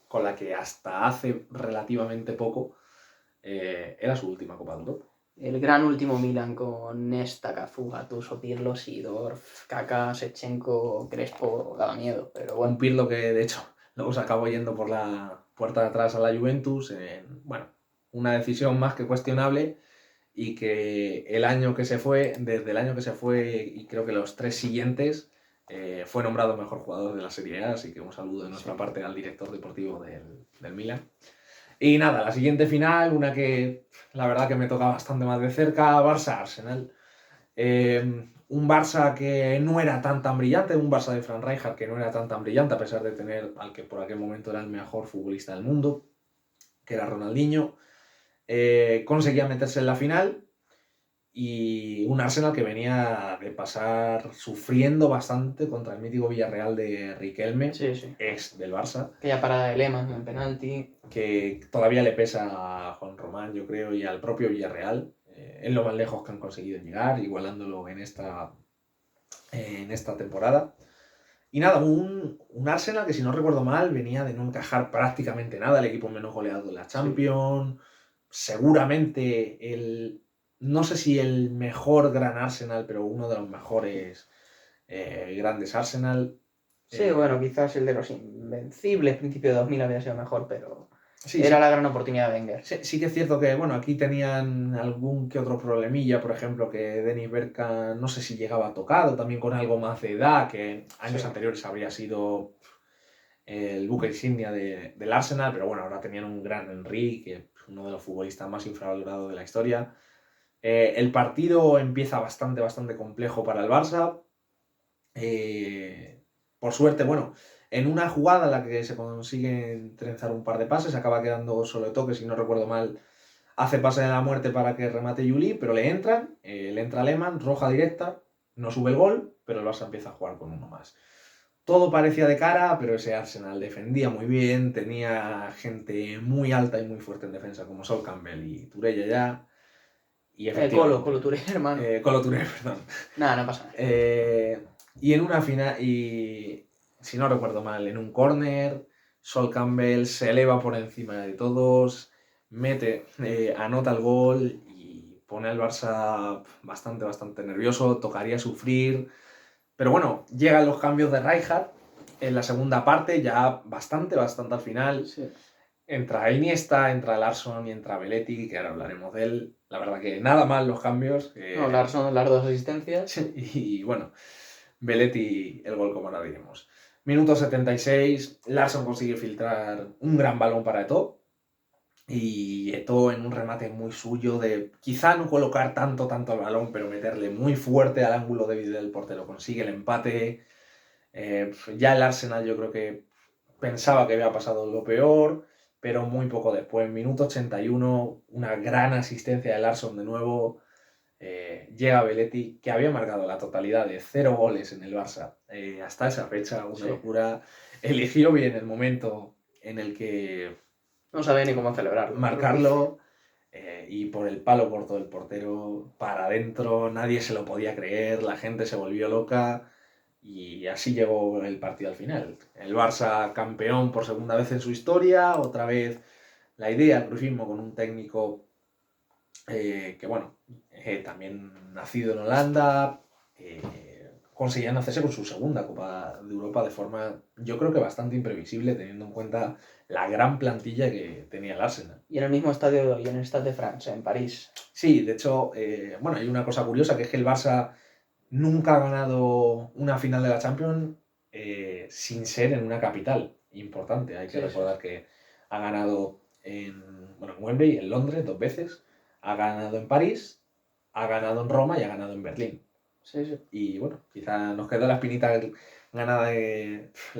con la que hasta hace relativamente poco era su última Copa de Europa. El gran último Milan con Nesta, Cafú, Gattuso, Pirlo, Sidorf, Kaká, Shevchenko, Crespo, daba miedo, pero bueno. Un Pirlo que de hecho luego se acabó yendo por la puerta de atrás a la Juventus, bueno, una decisión más que cuestionable y que el año que se fue, desde el año que se fue y creo que los 3 siguientes, fue nombrado mejor jugador de la Serie A, así que un saludo de nuestra parte al director deportivo del Milan. Y nada, la siguiente final, una que la verdad que me toca bastante más de cerca, Barça-Arsenal. Un Barça que no era tan brillante, un Barça de Frank Rijkaard que no era tan brillante, a pesar de tener al que por aquel momento era el mejor futbolista del mundo, que era Ronaldinho. Conseguía meterse en la final y un Arsenal que venía de pasar sufriendo bastante contra el mítico Villarreal de Riquelme, Sí, sí. ex del Barça. Aquella parada de Lehmann en penalti. Que todavía le pesa a Juan Román, yo creo, y al propio Villarreal. Es lo más lejos que han conseguido llegar, igualándolo en esta temporada. Y nada, un Arsenal que, si no recuerdo mal, venía de no encajar prácticamente nada, el equipo menos goleado de la Champions. Sí. Seguramente no sé si el mejor gran Arsenal, pero uno de los mejores grandes Arsenal. Sí, bueno, quizás el de los Invencibles, principio de 2000 había sido mejor, pero Sí, era sí. la gran oportunidad de Wenger. Sí que es cierto que, bueno, aquí tenían algún que otro problemilla, por ejemplo, que Dennis Bergkamp no sé si llegaba tocado, también con algo más de edad, que años anteriores habría sido el buque insignia del Arsenal, pero bueno, ahora tenían un gran Henry, que es uno de los futbolistas más infravalorados de la historia. El partido empieza bastante complejo para el Barça. Por suerte, bueno, en una jugada en la que se consiguen trenzar un par de pases, acaba quedando solo toque, si no recuerdo mal, hace pase de la muerte para que remate Juli, pero le entra Lehmann, roja directa, no sube el gol, pero el Barça empieza a jugar con uno más. Todo parecía de cara, pero ese Arsenal defendía muy bien, tenía gente muy alta y muy fuerte en defensa, como Sol Campbell y Touré ya. Y efectivamente, Colo Touré, hermano. Colo Touré, perdón. Nada, no pasa nada. Y en una final, y si no recuerdo mal, en un córner, Sol Campbell se eleva por encima de todos, anota el gol y pone al Barça bastante nervioso, tocaría sufrir. Pero bueno, llegan los cambios de Rijkaard en la segunda parte, ya bastante al final. Sí. Entra Iniesta, entra Larsson y entra Belletti, que ahora hablaremos de él. La verdad que nada mal los cambios. No, Larsson, las 2 asistencias. Y bueno, Belletti el gol, como ahora diremos. Minuto 76, Larsson consigue filtrar un gran balón para Eto'o. Y Eto'o en un remate muy suyo de quizá no colocar tanto el balón, pero meterle muy fuerte al ángulo débil del portero. Consigue el empate. Ya el Arsenal yo creo que pensaba que había pasado lo peor, pero muy poco después, minuto 81, una gran asistencia de Larsson de nuevo. Llega Belletti, que había marcado la totalidad de 0 goles en el Barça hasta esa fecha, una locura. Eligió bien el momento en el que no sabía ni cómo celebrarlo. marcarlo. y por el palo corto del portero para adentro, nadie se lo podía creer, la gente se volvió loca y así llegó el partido al final. El Barça campeón por segunda vez en su historia, otra vez la idea, el crucismo con un técnico que bueno, también nacido en Holanda, conseguían hacerse con su segunda Copa de Europa de forma, yo creo que bastante imprevisible, teniendo en cuenta la gran plantilla que tenía el Arsenal. Y en el mismo estadio, y en el Stade de France, en París. Sí, de hecho, bueno, hay una cosa curiosa, que es que el Barça nunca ha ganado una final de la Champions sin ser en una capital importante. Hay que recordar que ha ganado bueno, en Wembley, en Londres, 2 veces, ha ganado en París, ha ganado en Roma y ha ganado en Berlín. Sí, sí. Y bueno, quizá nos quedó la espinita la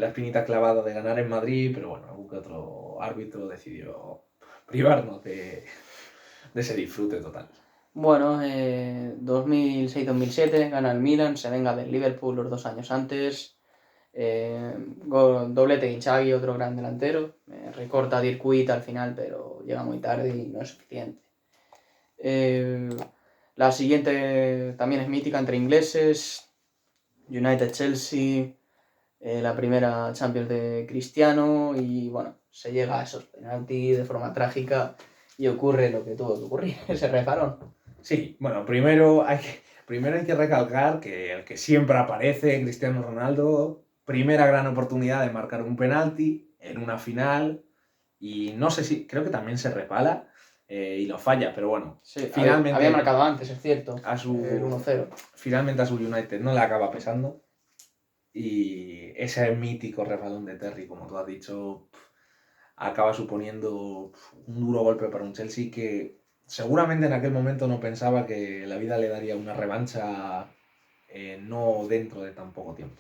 espinita clavada de ganar en Madrid, pero bueno, algún que otro árbitro decidió privarnos de ese disfrute total. Bueno, 2006-2007 gana el Milan, se venga del Liverpool los 2 años antes. Doblete de Inzaghi, otro gran delantero. Recorta a Dirk Kuyt al final, pero llega muy tarde y no es suficiente. La siguiente también es mítica entre ingleses. United-Chelsea, la primera Champions de Cristiano y bueno, se llega a esos penaltis de forma trágica y ocurre lo que tuvo que ocurrir, ese resbalón. Sí, bueno, primero hay que recalcar que el que siempre aparece, Cristiano Ronaldo, primera gran oportunidad de marcar un penalti en una final y no sé si, creo que también se resbala y lo falla, pero bueno, Sí, finalmente había marcado antes, es cierto, a su, el 1-0. Finalmente a su United no le acaba pesando y ese mítico resbalón de Terry, como tú has dicho, acaba suponiendo un duro golpe para un Chelsea que seguramente en aquel momento no pensaba que la vida le daría una revancha no dentro de tan poco tiempo.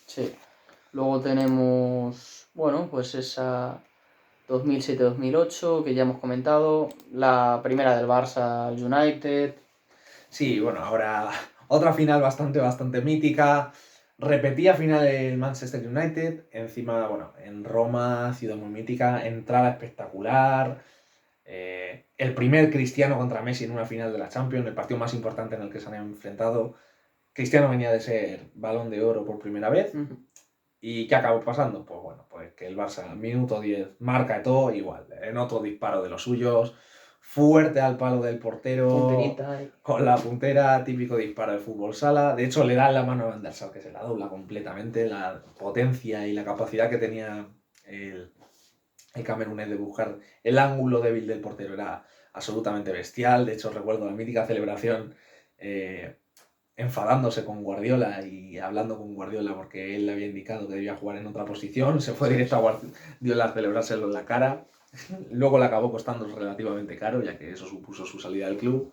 Sí. Luego tenemos, bueno, pues esa 2007-2008 que ya hemos comentado, la primera del Barça al United. Sí, bueno, ahora otra final bastante mítica. Repetía final el Manchester United, encima, bueno, en Roma, ciudad muy mítica, entrada espectacular. El primer Cristiano contra Messi en una final de la Champions, el partido más importante en el que se han enfrentado. Cristiano venía de ser Balón de Oro por primera vez. ¿Y qué acabó pasando? Pues bueno, pues que el Barça, minuto 10, marca de todo igual. En otro disparo de los suyos, fuerte al palo del portero, Punterita. con la puntera, típico disparo de fútbol sala. De hecho, le da la mano a Van der Sar, que se la dobla completamente. La potencia y la capacidad que tenía el camerunés de buscar el ángulo débil del portero era absolutamente bestial. De hecho, recuerdo la mítica celebración enfadándose con Guardiola y hablando con Guardiola porque él le había indicado que debía jugar en otra posición. Se fue directo a Guardiola a celebrárselo en la cara. Luego le acabó costando relativamente caro, ya que eso supuso su salida del club.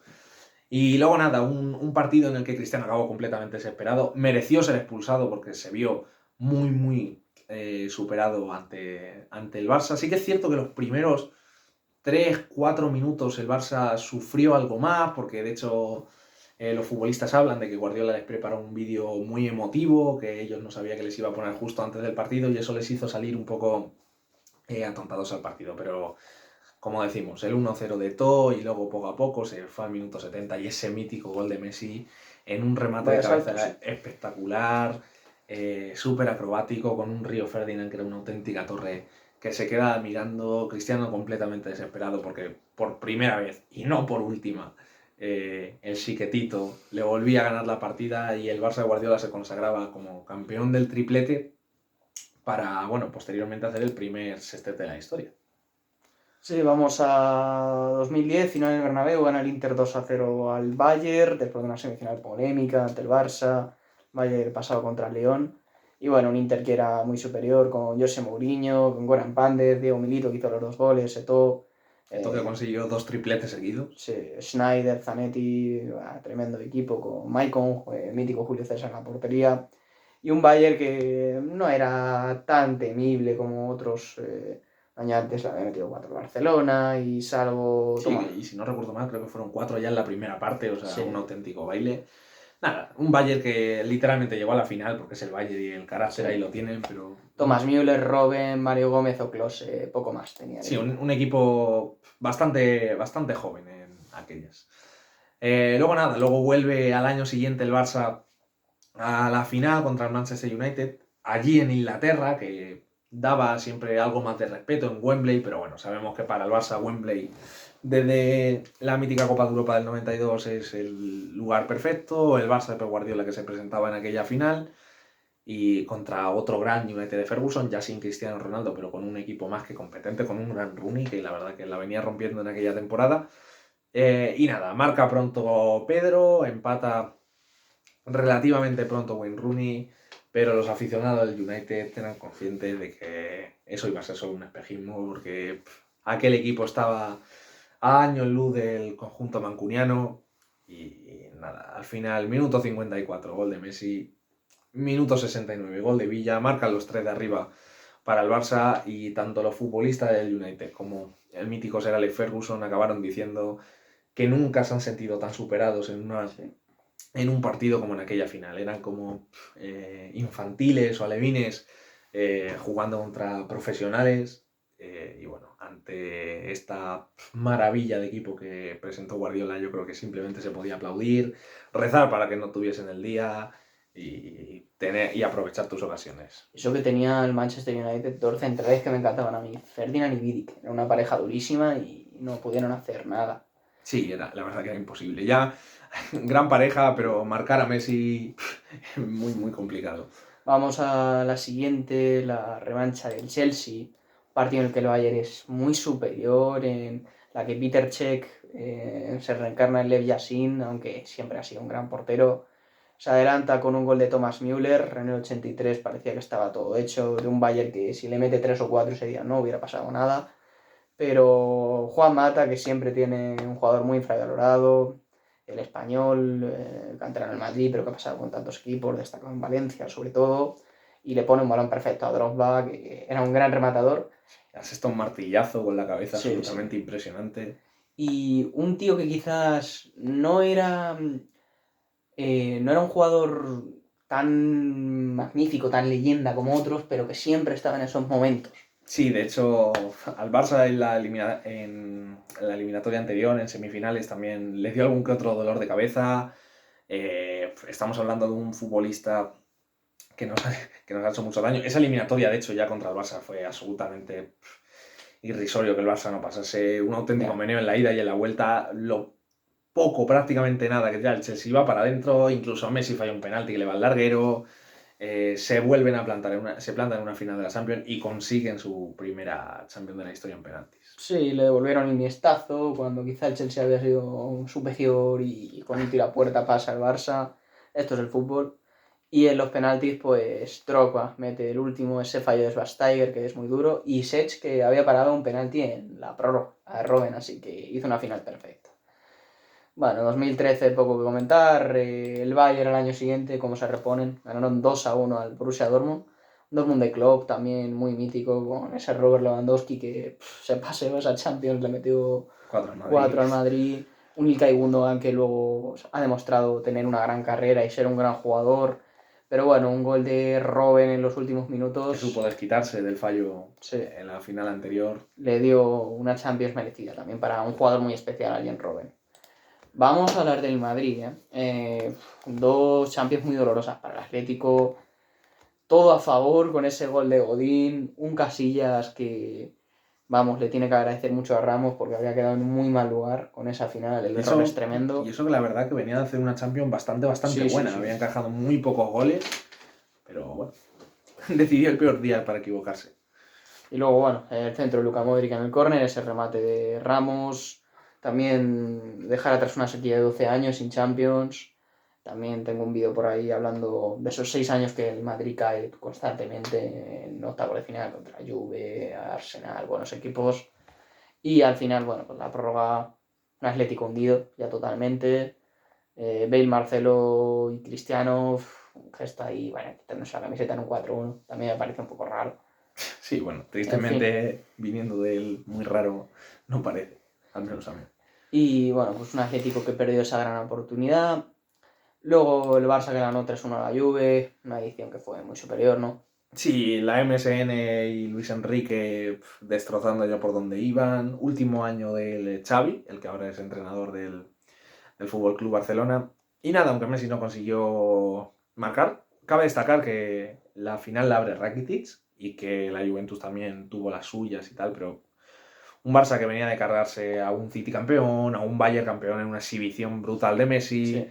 Y luego nada, un partido en el que Cristiano acabó completamente desesperado. Mereció ser expulsado porque se vio muy superado ante el Barça. Sí que es cierto que los primeros 3-4 minutos el Barça sufrió algo más, porque de hecho los futbolistas hablan de que Guardiola les preparó un vídeo muy emotivo, que ellos no sabían que les iba a poner justo antes del partido y eso les hizo salir un poco atontados al partido. Pero como decimos, el 1-0 de todo y luego poco a poco se fue al minuto 70 y ese mítico gol de Messi en un remate de cabeza espectacular, súper acrobático, con un Río Ferdinand que era una auténtica torre, que se queda mirando. Cristiano completamente desesperado porque por primera vez y no por última el chiquetito le volvía a ganar la partida y el Barça de Guardiola se consagraba como campeón del triplete para, bueno, posteriormente hacer el primer sextete de la historia. Sí, vamos a 2010, final del Bernabéu, gana el Inter 2-0 al Bayern, después de una semifinal polémica ante el Barça, Bayern pasado contra el León, y bueno, un Inter que era muy superior, con José Mourinho, con Goran Pandev, Diego Milito que hizo los 2 goles, Eto'o. Eto'o que consiguió 2 tripletes seguidos. Sí, Schneider, Zanetti, tremendo equipo, con Maicon, mítico Julio César en la portería, y un Bayern que no era tan temible como otros. Año antes le había metido 4 al Barcelona y salvo... Sí, y si no recuerdo mal, creo que fueron 4 ya en la primera parte, o sea, Sí. un auténtico baile. Nada, un Bayern que literalmente llegó a la final porque es el Bayern y el carácter Sí. ahí lo tienen, pero... Thomas Müller, Robben, Mario Gómez o Klose, poco más tenía el Sí, equipo. un equipo bastante joven en aquellas. Luego vuelve al año siguiente el Barça a la final contra el Manchester United, allí en Inglaterra, que daba siempre algo más de respeto en Wembley, pero bueno, sabemos que para el Barça Wembley, desde la mítica Copa de Europa del 92, es el lugar perfecto, el Barça de Pep Guardiola que se presentaba en aquella final, y contra otro gran United de Ferguson, ya sin Cristiano Ronaldo, pero con un equipo más que competente, con un gran Rooney, que la verdad que la venía rompiendo en aquella temporada. Y nada, marca pronto Pedro, empata relativamente pronto Wayne Rooney, pero los aficionados del United eran conscientes de que eso iba a ser solo un espejismo, porque aquel equipo estaba a años luz del conjunto mancuniano. Y nada, al final, minuto 54, gol de Messi, minuto 69, gol de Villa, marcan los tres de arriba para el Barça, y tanto los futbolistas del United como el mítico Sir Alex Ferguson acabaron diciendo que nunca se han sentido tan superados Sí. en un partido como en aquella final. Eran como infantiles o alevines jugando contra profesionales. Y bueno, ante esta maravilla de equipo que presentó Guardiola, yo creo que simplemente se podía aplaudir, rezar para que no tuviesen el día y aprovechar tus ocasiones. Eso que tenía el Manchester United, dos centrales que me encantaban a mí, Ferdinand y Vidic. Era una pareja durísima y no pudieron hacer nada. Sí, la verdad que era imposible. Ya, gran pareja, pero marcar a Messi, muy complicado. Vamos a la siguiente, la revancha del Chelsea. Partido en el que el Bayern es muy superior, en la que Peter Cech se reencarna en Lev Yashin, aunque siempre ha sido un gran portero. Se adelanta con un gol de Thomas Müller, en el 83 parecía que estaba todo hecho, de un Bayern que si le mete 3 o 4 ese día no hubiera pasado nada. Pero Juan Mata, que siempre tiene un jugador muy infravalorado, el español, canterano en el Madrid, pero que ha pasado con tantos equipos, destacado en Valencia sobre todo, y le pone un balón perfecto a Drogba, que era un gran rematador. Asesta un martillazo con la cabeza Sí, absolutamente sí. impresionante. Y un tío que quizás no era un jugador tan magnífico, tan leyenda como otros, pero que siempre estaba en esos momentos. Sí, de hecho, al Barça en la eliminatoria anterior, en semifinales, también le dio algún que otro dolor de cabeza. Estamos hablando de un futbolista que nos ha hecho mucho daño. Esa eliminatoria, de hecho, ya contra el Barça fue absolutamente irrisorio que el Barça no pasase. Un auténtico Ya. meneo en la ida y en la vuelta. Lo poco, prácticamente nada, que ya el Chelsea va para adentro. Incluso Messi falla un penalti que le va al larguero. Se vuelven a se plantan en una final de la Champions y consiguen su primera Champions de la historia en penaltis. Sí, le devolvieron Iniestazo cuando quizá el Chelsea había sido superior y con un tirapuerta pasa el Barça. Esto es el fútbol. Y en los penaltis, pues Drogba mete el último, ese fallo de Schweinsteiger, que es muy duro, y Sech, que había parado un penalti en la prórroga a Robben, así que hizo una final perfecta. Bueno, 2013, poco que comentar. El Bayern el año siguiente, cómo se reponen. Ganaron 2-1 al Borussia Dortmund. Dortmund de Klopp también muy mítico, con ese Robert Lewandowski que se paseó esa Champions, le metió 4 en Madrid. 4 al Madrid. Un Ilkay Gundogan que luego ha demostrado tener una gran carrera y ser un gran jugador. Pero bueno, un gol de Robben en los últimos Que minutos supo desquitarse del fallo sí, en la final anterior. le dio una Champions merecida también para un jugador muy especial, Arjen Robben. Vamos a hablar del Madrid, ¿eh? Dos Champions muy dolorosas para el Atlético. Todo a favor con ese gol de Godín. Un Casillas que, vamos, le tiene que agradecer mucho a Ramos porque había quedado en muy mal lugar con esa final. El error es Y tremendo. eso que la verdad que venía de hacer una Champions bastante Sí, sí, buena. sí. Había encajado muy pocos goles, pero bueno, decidió el peor día para equivocarse. Y luego, bueno, el centro de Luka Modric en el córner, ese remate de Ramos. También dejar atrás una sequía de 12 años sin Champions. También tengo un vídeo por ahí hablando de esos 6 años que el Madrid cae constantemente en octavos de final contra Juve, Arsenal, buenos equipos. Y al final, bueno, pues la prórroga, un Atlético hundido ya totalmente. Bale, Marcelo y Cristiano, un gesto ahí, bueno, quitándose la camiseta en un 4-1. También me parece un poco raro. Sí, bueno, En fin. tristemente, viniendo de él, muy raro, no parece, al menos a mí. Y bueno, pues un Atlético que perdió esa gran oportunidad. Luego el Barça que ganó 3-1 a la Juve, una edición que fue muy superior, ¿no? Sí, la MSN y Luis Enrique destrozando ya por donde iban. Último año del Xavi, el que ahora es entrenador del Fútbol Club Barcelona. Y nada, aunque Messi no consiguió marcar, cabe destacar que la final la abre Rakitic y que la Juventus también tuvo las suyas y tal, pero un Barça que venía de cargarse a un City campeón, a un Bayern campeón en una exhibición brutal de Messi, Sí.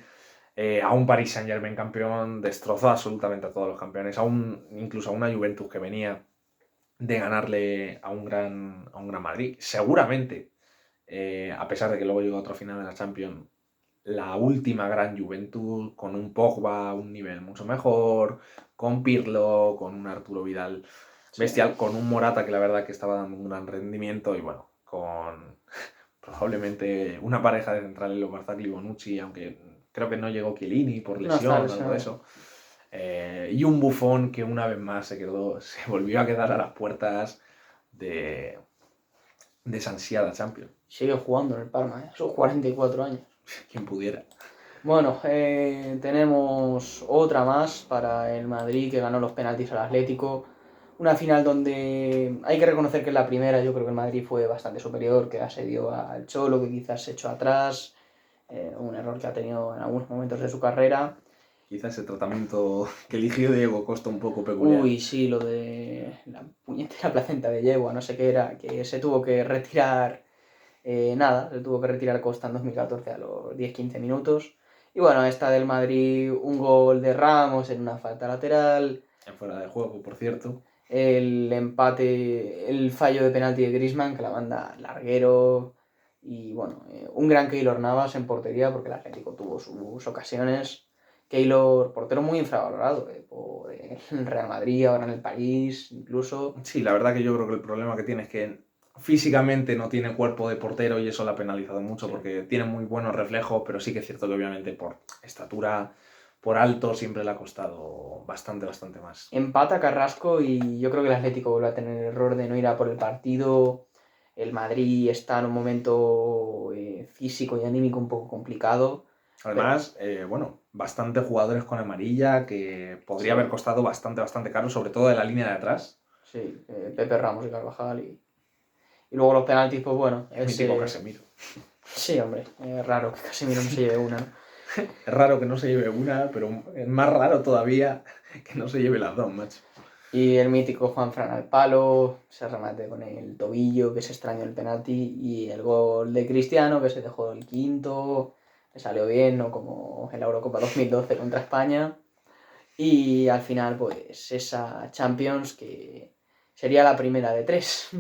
a un Paris Saint-Germain campeón, destrozó absolutamente a todos los campeones, incluso a una Juventus que venía de ganarle a un gran Madrid. Seguramente, a pesar de que luego llegó a otra final de la Champions, la última gran Juventus, con un Pogba a un nivel mucho mejor, con Pirlo, con un Arturo Vidal bestial, con un Morata que la verdad que estaba dando un gran rendimiento y bueno, con probablemente una pareja de centrales, los Barzagli y Bonucci, aunque creo que no llegó Chiellini por No está lesión o algo de lesionado. eso. Y un Buffon que una vez más se volvió a quedar a las puertas de esa ansiada Champions. Sigue jugando en el Parma, ¿eh? Sus 44 años. Quien pudiera. Bueno, tenemos otra más para el Madrid que ganó los penaltis al Atlético. Una final donde hay que reconocer que en la primera yo creo que el Madrid fue bastante superior, que asedió al Cholo, que quizás se echó atrás, un error que ha tenido en algunos momentos de su carrera. Quizás ese tratamiento que eligió Diego Costa un poco peculiar. Uy, sí, lo de la puñetera placenta de yegua, no sé qué era, que se tuvo que retirar, se tuvo que retirar Costa en 2014 a los 10-15 minutos. Y bueno, esta del Madrid, un gol de Ramos en una falta lateral, En fuera de juego, por cierto. el empate, el fallo de penalti de Griezmann que la manda al larguero. Y bueno, un gran Keylor Navas en portería porque el Atlético tuvo sus ocasiones. Keylor, portero muy infravalorado por el Real Madrid, ahora en el París, incluso. Sí, la verdad que yo creo que el problema que tiene es que físicamente no tiene cuerpo de portero y eso le ha penalizado mucho Sí. porque tiene muy buenos reflejos, pero sí que es cierto que obviamente por estatura, por alto, siempre le ha costado bastante, bastante más. Empata Carrasco y yo creo que el Atlético vuelve a tener el error de no ir a por el partido. El Madrid está en un momento físico y anímico un poco complicado. Además, bueno, bastantes jugadores con amarilla que podría Sí, haber costado bastante, bastante caro, sobre todo de la línea de atrás. sí, Pepe Ramos y Carvajal. Y luego los penaltis, pues bueno, El mítico Casemiro. Sí, hombre, es raro que Casemiro no se lleve una, ¿no? Es raro que no se lleve una, pero es más raro todavía que no se lleve las dos, macho. Y el mítico Juanfran al palo, se remate con el tobillo, que se extrañó el penalti, y el gol de Cristiano, que se dejó el quinto, le salió bien, no como en la Eurocopa 2012 contra España. Y al final, pues esa Champions que sería la primera de tres.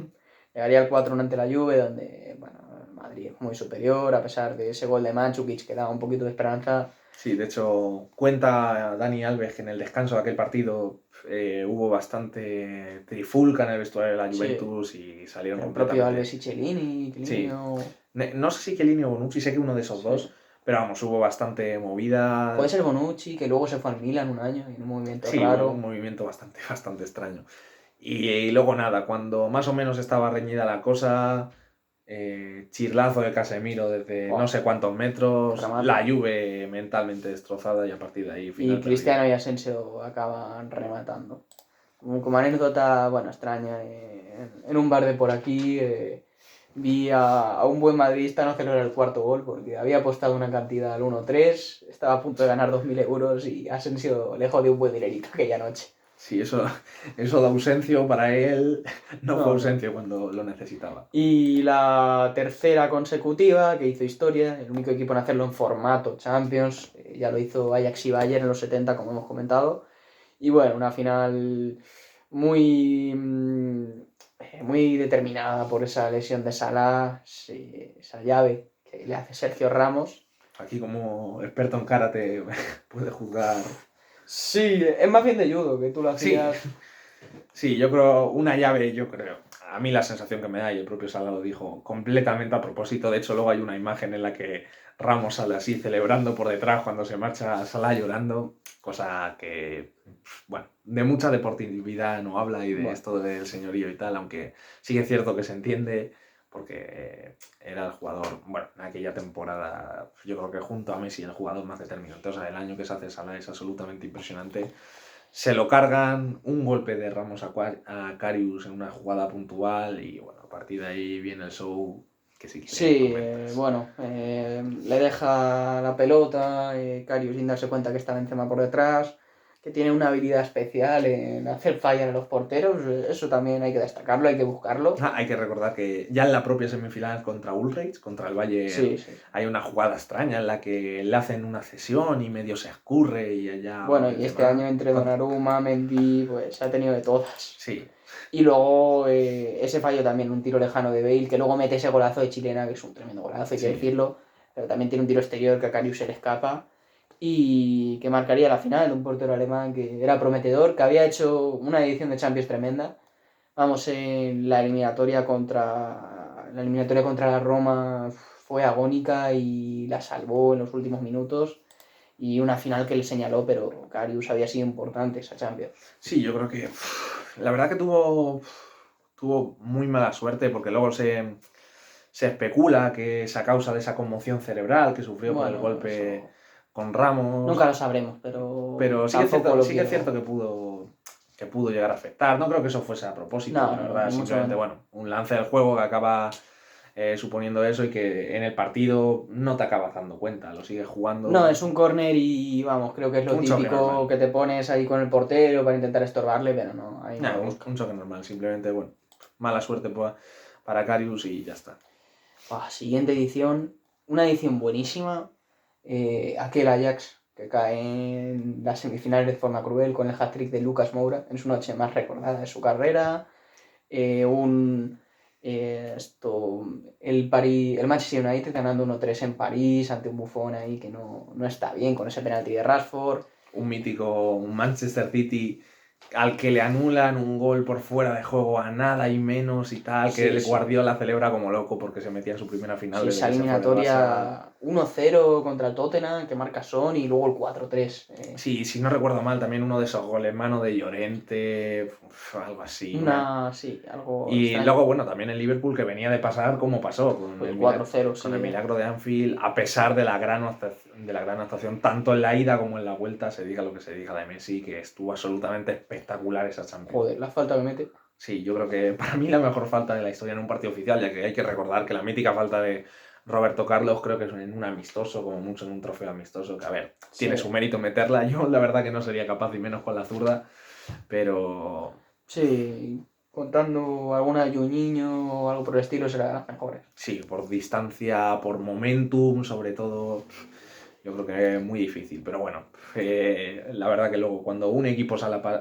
Llegaría el 4-1 ante la Juve, donde, bueno, el Madrid es muy superior, a pesar de ese gol de Mandzukic que daba un poquito de esperanza. Sí, de hecho, cuenta Dani Alves que en el descanso de aquel partido hubo bastante trifulca en el vestuario de la Sí, Juventus y salieron el propio Alves completamente. y Chiellini, Sí, Chiellini. no sé si Chiellini o Bonucci, sé que uno de esos Sí. dos, pero vamos, hubo bastante movida. Puede ser Bonucci, que luego se fue al Milan un año en un movimiento Sí, un raro. movimiento bastante, bastante extraño. Y luego nada, cuando más o menos estaba reñida la cosa, chirlazo de Casemiro desde no Buah, sé cuántos metros, remate. la Juve mentalmente destrozada y a partir de ahí Y final perdido. Cristiano y Asensio acaban rematando. Como anécdota, bueno, extraña, en un bar de por aquí vi a un buen madridista no celebrar el cuarto gol porque había apostado una cantidad al 1-3, estaba a punto de ganar 2.000 euros y Asensio le jodió un buen dinerito aquella noche. Sí, eso de ausencio para él no fue No, no. ausencio cuando lo necesitaba. Y la tercera consecutiva que hizo historia, el único equipo en hacerlo en formato Champions, ya lo hizo Ajax y Bayern en los 70, como hemos comentado. Y bueno, una final muy, muy determinada por esa lesión de Salah, sí, esa llave que le hace Sergio Ramos. Aquí como experto en karate puede juzgar. Sí, es más bien de judo, que tú lo Sí, hacías. sí, yo creo, una llave, yo creo. A mí la sensación que me da, y el propio Salah lo dijo completamente a propósito. De hecho, luego hay una imagen en la que Ramos sale así celebrando por detrás cuando se marcha Salah llorando. Cosa que, bueno, de mucha deportividad no habla y de Bueno, esto del señorío y tal, aunque sí que es cierto que se entiende porque era el jugador, bueno, en aquella temporada, yo creo que junto a Messi, el jugador más determinante. O sea, el año que se hace Salah es absolutamente impresionante. Se lo cargan, un golpe de Ramos a Karius en una jugada puntual y bueno, a partir de ahí viene el show que si quieres Sí, comentas. bueno, le deja la pelota, Karius sin darse cuenta que está Benzema por detrás, que tiene una habilidad especial en hacer fallar a los porteros, eso también hay que destacarlo, hay que buscarlo. Hay que recordar que ya en la propia semifinal contra Ulreich, contra el Bayern, Sí, sí. hay una jugada extraña en la que le hacen una cesión y medio se escurre y allá va Bueno, y este año Benzema. entre Donnarumma, Mendy, pues ha tenido de todas. Sí, Y luego ese fallo también, un tiro lejano de Bale, que luego mete ese golazo de chilena, que es un tremendo golazo, hay que sí. decirlo. Pero también tiene un tiro exterior que a Karius se le escapa y que marcaría la final de un portero alemán que era prometedor, que había hecho una edición de Champions tremenda. Vamos, en la eliminatoria contra la Roma fue agónica y la salvó en los últimos minutos. Y una final que le señaló, pero Karius había sido importante esa Champions. Sí, yo creo que la verdad que tuvo muy mala suerte porque luego se especula que es a causa de esa conmoción cerebral que sufrió por el Bueno, golpe eso con Ramos. nunca lo sabremos, pero Pero tampoco lo sí que es quiero. cierto que pudo llegar a afectar. No creo que eso fuese a propósito, No, la no, verdad. ni mucho Simplemente, menos. bueno, un lance del juego que acaba suponiendo eso y que en el partido no te acabas dando cuenta. Lo sigues No, jugando es un córner y vamos, creo que es lo un choque típico normal. que te pones ahí con el portero para intentar estorbarle, pero no, ahí no Nah, lo busca. un choque normal. Simplemente, bueno, mala suerte para Karius y ya está. Siguiente edición, una edición buenísima. Aquel Ajax que cae en las semifinales de forma cruel con el hat-trick de Lucas Moura en su noche más recordada de su carrera. eh, un, el Manchester United ganando 1-3 en París ante un Buffon ahí que no está bien con ese penalti de Rashford. Un mítico, un Manchester City al que le anulan un gol por fuera de juego a nada y menos y tal, que Sí, el sí. Guardiola celebra como loco porque se metía en su primera final Sí, desde esa que se fue del Barça. eliminatoria 1-0 contra el Tottenham que marca Son y luego el 4-3. Sí, si no recuerdo mal, también uno de esos goles, mano de Llorente, algo así. Sí, algo Y extraño. luego, bueno, también el Liverpool que venía de pasar como pasó, con Pues el 4-0, con sí. el milagro de Anfield, a pesar de la gran actuación, tanto en la ida como en la vuelta, se diga lo que se diga de Messi, que estuvo absolutamente espectacular esa Champions. Joder, la falta que mete. Sí, yo creo que para mí la mejor falta de la historia en un partido oficial, ya que hay que recordar que la mítica falta de Roberto Carlos creo que es en un amistoso, como mucho en un trofeo amistoso, que a ver, tiene Sí. su mérito meterla. Yo la verdad que no sería capaz y menos con la zurda, pero Sí, contando alguna de Juninho o algo por el estilo, será de las mejores. sí, por distancia, por momentum, sobre todo, yo creo que es muy difícil. Pero bueno, la verdad que luego cuando un equipo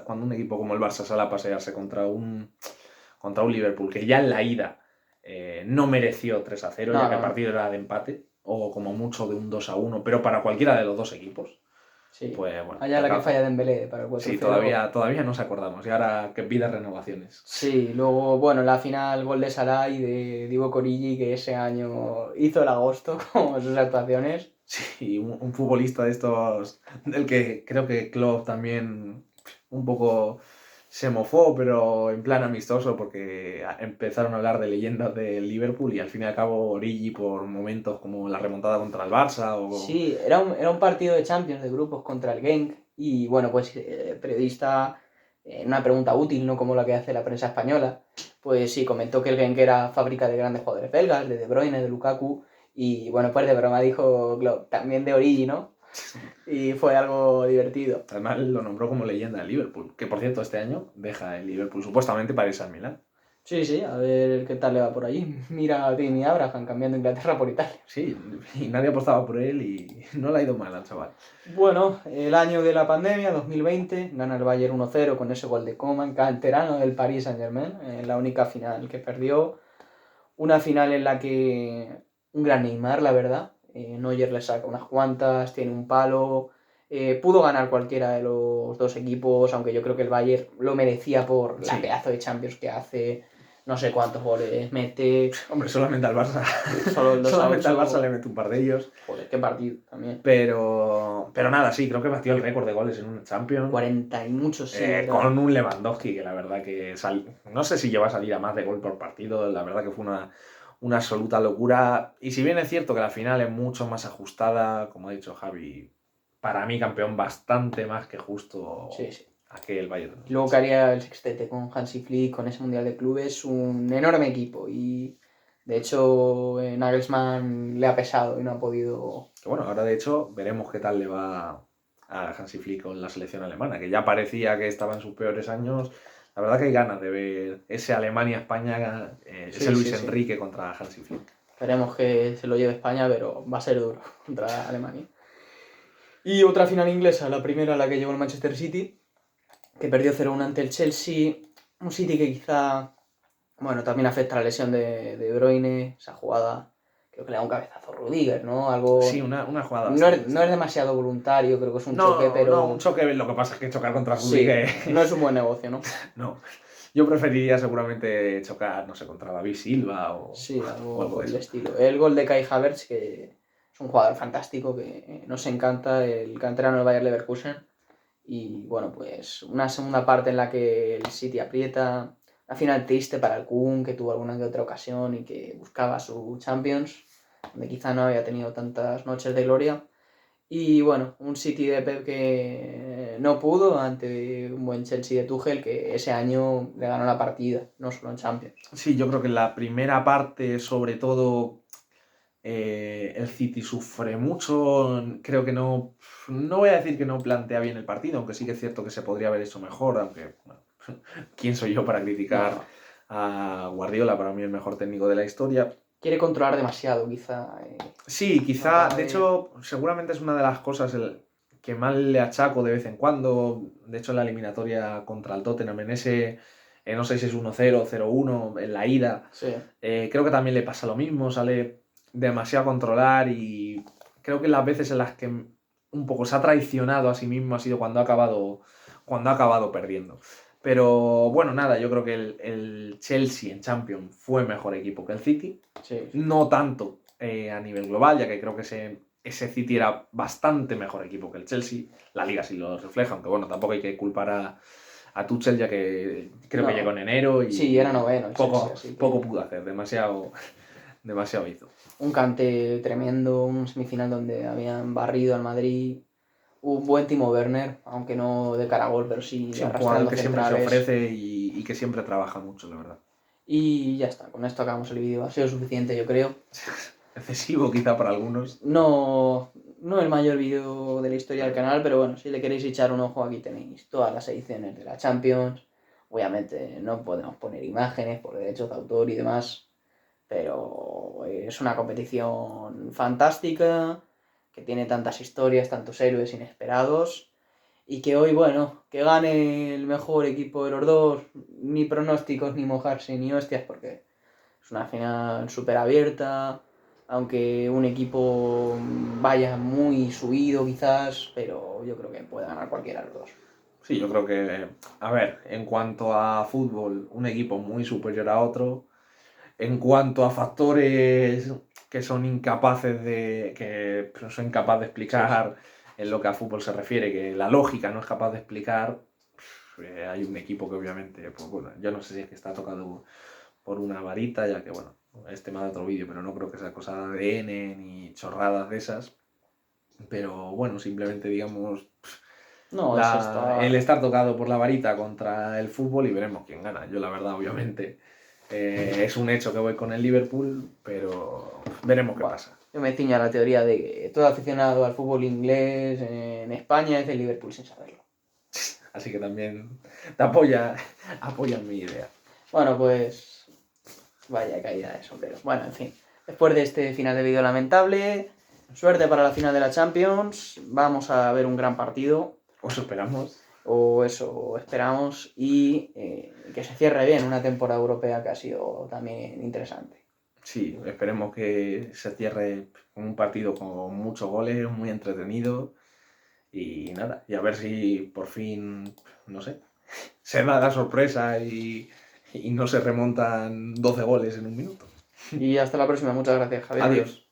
cuando un equipo como el Barça sale a pasearse contra un Liverpool que ya en la ida no mereció 3-0, No, ya que no, el no. partido era de empate, o como mucho de un 2-1, pero para cualquiera de los dos equipos, Sí. pues bueno, Allá la que falla Dembélé para el sí, 4-0. todavía nos acordamos, y ahora que pida renovaciones. Sí, luego, bueno, la final, gol de Salah y de Divock Origi, que ese año hizo el agosto con sus actuaciones. Sí, un futbolista de estos, del que creo que Klopp también un poco se mofó, pero en plan amistoso, porque empezaron a hablar de leyendas del Liverpool y al fin y al cabo Origi por momentos como la remontada contra el Barça o... Sí, era un partido de Champions de grupos contra el Genk y bueno, pues periodista, en una pregunta útil, no como la que hace la prensa española, pues sí, comentó que el Genk era fábrica de grandes jugadores belgas, de Bruyne, de Lukaku y bueno, pues de broma dijo Klopp, también de Origi, ¿no? Y fue algo divertido. Además lo nombró como leyenda del Liverpool, que por cierto este año deja el Liverpool supuestamente para irse al Milan. Sí, sí, a ver qué tal le va por allí. Mira a Tammy Abraham cambiando Inglaterra por Italia. Sí, y nadie apostaba por él y no le ha ido mal al chaval. Bueno, el año de la pandemia, 2020, gana el Bayern 1-0 con ese gol de Coman, canterano del Paris Saint-Germain, en la única final que perdió. Una final en la que un gran Neymar, la verdad. Neuer le saca unas cuantas, tiene un palo. Pudo ganar cualquiera de los dos equipos, aunque yo creo que el Bayern lo merecía por la Sí, pedazo de Champions que hace. No sé cuántos goles mete. hombre, solamente al Barça. Solo el 2 a Solamente al 8. Barça le mete un par de ellos. Joder, qué partido también. Pero nada, sí, creo que batió el récord de goles en una Champions. 40 y muchos, sí, ¿verdad? Con un Lewandowski que la verdad que no sé si lleva a salir a más de gol por partido. La verdad que fue una absoluta locura. Y si bien es cierto que la final es mucho más ajustada, como ha dicho Javi, para mí campeón bastante más que justo Sí, sí. aquel Bayern. Y luego que haría el sextete con Hansi Flick, con ese Mundial de Clubes, un enorme equipo. Y de hecho, Nagelsmann le ha pesado y no ha podido. Que bueno, ahora de hecho veremos qué tal le va a Hansi Flick con la selección alemana, que ya parecía que estaba en sus peores años. La verdad que hay ganas de ver ese Alemania-España, ese Sí, Luis sí, sí. Enrique contra Hansi Flick. Esperemos que se lo lleve España, pero va a ser duro contra Alemania. Y otra final inglesa, la primera la que llegó el Manchester City, que perdió 0-1 ante el Chelsea. Un City que quizá, bueno, también afecta a la lesión de Bruyne, esa jugada. Creo que le da un cabezazo a Rudiger, ¿no? Algo. Sí, una jugada No bastante. es demasiado voluntario, creo que es un choque, No, pero. no, un choque, lo que pasa es que chocar contra Sí, Rudiger. no es un buen negocio, ¿no? No. Yo preferiría seguramente chocar, no sé, contra David Silva o, Sí, o algo algo por de el eso. estilo. El gol de Kai Havertz, que es un jugador fantástico, que nos encanta, el canterano del Bayer Leverkusen. Y bueno, pues una segunda parte en la que el City aprieta, una final triste para el Kun, que tuvo alguna que otra ocasión y que buscaba su Champions, donde quizá no había tenido tantas noches de gloria. Y bueno, un City de Pep que no pudo ante un buen Chelsea de Tuchel, que ese año le ganó la partida, no solo en Champions. Sí, yo creo que en la primera parte, sobre todo, el City sufre mucho. Creo que no voy a decir que no plantea bien el partido, aunque sí que es cierto que se podría haber hecho mejor, aunque, bueno, ¿quién soy yo para criticar No, a Guardiola? Para mí el mejor técnico de la historia. quiere controlar demasiado, quizá. Sí, No quizá, acaba de de. hecho, seguramente es una de las cosas que más le achaco de vez en cuando. De hecho, en la eliminatoria contra el Tottenham, en ese, no sé si es 1-0, 0-1, en la ida, Sí, creo que también le pasa lo mismo, sale demasiado a controlar y creo que las veces en las que un poco se ha traicionado a sí mismo ha sido cuando ha acabado perdiendo. Pero bueno, nada, yo creo que el Chelsea en Champions fue mejor equipo que el City. sí. No tanto a nivel global, ya que creo que ese City era bastante mejor equipo que el Chelsea. La liga sí lo refleja, aunque bueno, tampoco hay que culpar a Tuchel, ya que creo que llegó No. en enero Sí, era y noveno el Chelsea, así que. poco pudo hacer, demasiado hizo. Un Kanté tremendo, un semifinal donde habían barrido al Madrid. Un buen Timo Werner, aunque no de cara a gol, pero sí Sí, un jugador arrastrando que siempre se centrales. ofrece y que siempre trabaja mucho, la verdad. Y ya está, con esto acabamos el vídeo. Ha sido suficiente, yo creo. Excesivo quizá para algunos. No, no el mayor vídeo de la historia del canal, pero bueno, si le queréis echar un ojo, aquí tenéis todas las ediciones de la Champions. Obviamente no podemos poner imágenes por derechos de autor y demás, pero es una competición fantástica, que tiene tantas historias, tantos héroes inesperados, y que hoy, bueno, que gane el mejor equipo de los dos, ni pronósticos, ni mojarse, ni hostias, porque es una final súper abierta, aunque un equipo vaya muy subido quizás, pero yo creo que puede ganar cualquiera de los dos. Sí, yo creo que, a ver, en cuanto a fútbol, un equipo muy superior a otro. En cuanto a factores que son incapaces que no soy incapaz de Sí, sí. explicar en lo que a fútbol se refiere, que la lógica no es capaz de explicar, hay un equipo que obviamente, pues bueno, yo no sé si es que está tocado por una varita, ya que bueno, es tema de otro vídeo, pero no creo que sea cosa de ADN ni chorradas de esas. Pero bueno, simplemente digamos No, es el esta. estar tocado por la varita contra el fútbol y veremos quién gana. Yo la verdad, obviamente, es un hecho que voy con el Liverpool, pero veremos qué Bueno, pasa. yo me ciño a la teoría de que todo aficionado al fútbol inglés en España es del Liverpool sin saberlo. Así que también te apoyan mi idea. Bueno, pues vaya caída eso, pero bueno, en fin. Después de este final de vídeo lamentable, suerte para la final de la Champions. Vamos a ver un gran partido. Os esperamos. O eso esperamos. Y que se cierre bien una temporada europea que ha sido también interesante. Sí, esperemos que se cierre con un partido con muchos goles, muy entretenido. Y nada, y a ver si por fin, no sé, se da la sorpresa y no se remontan 12 goles en un minuto. Y hasta la próxima. Muchas gracias, Javier. Adiós.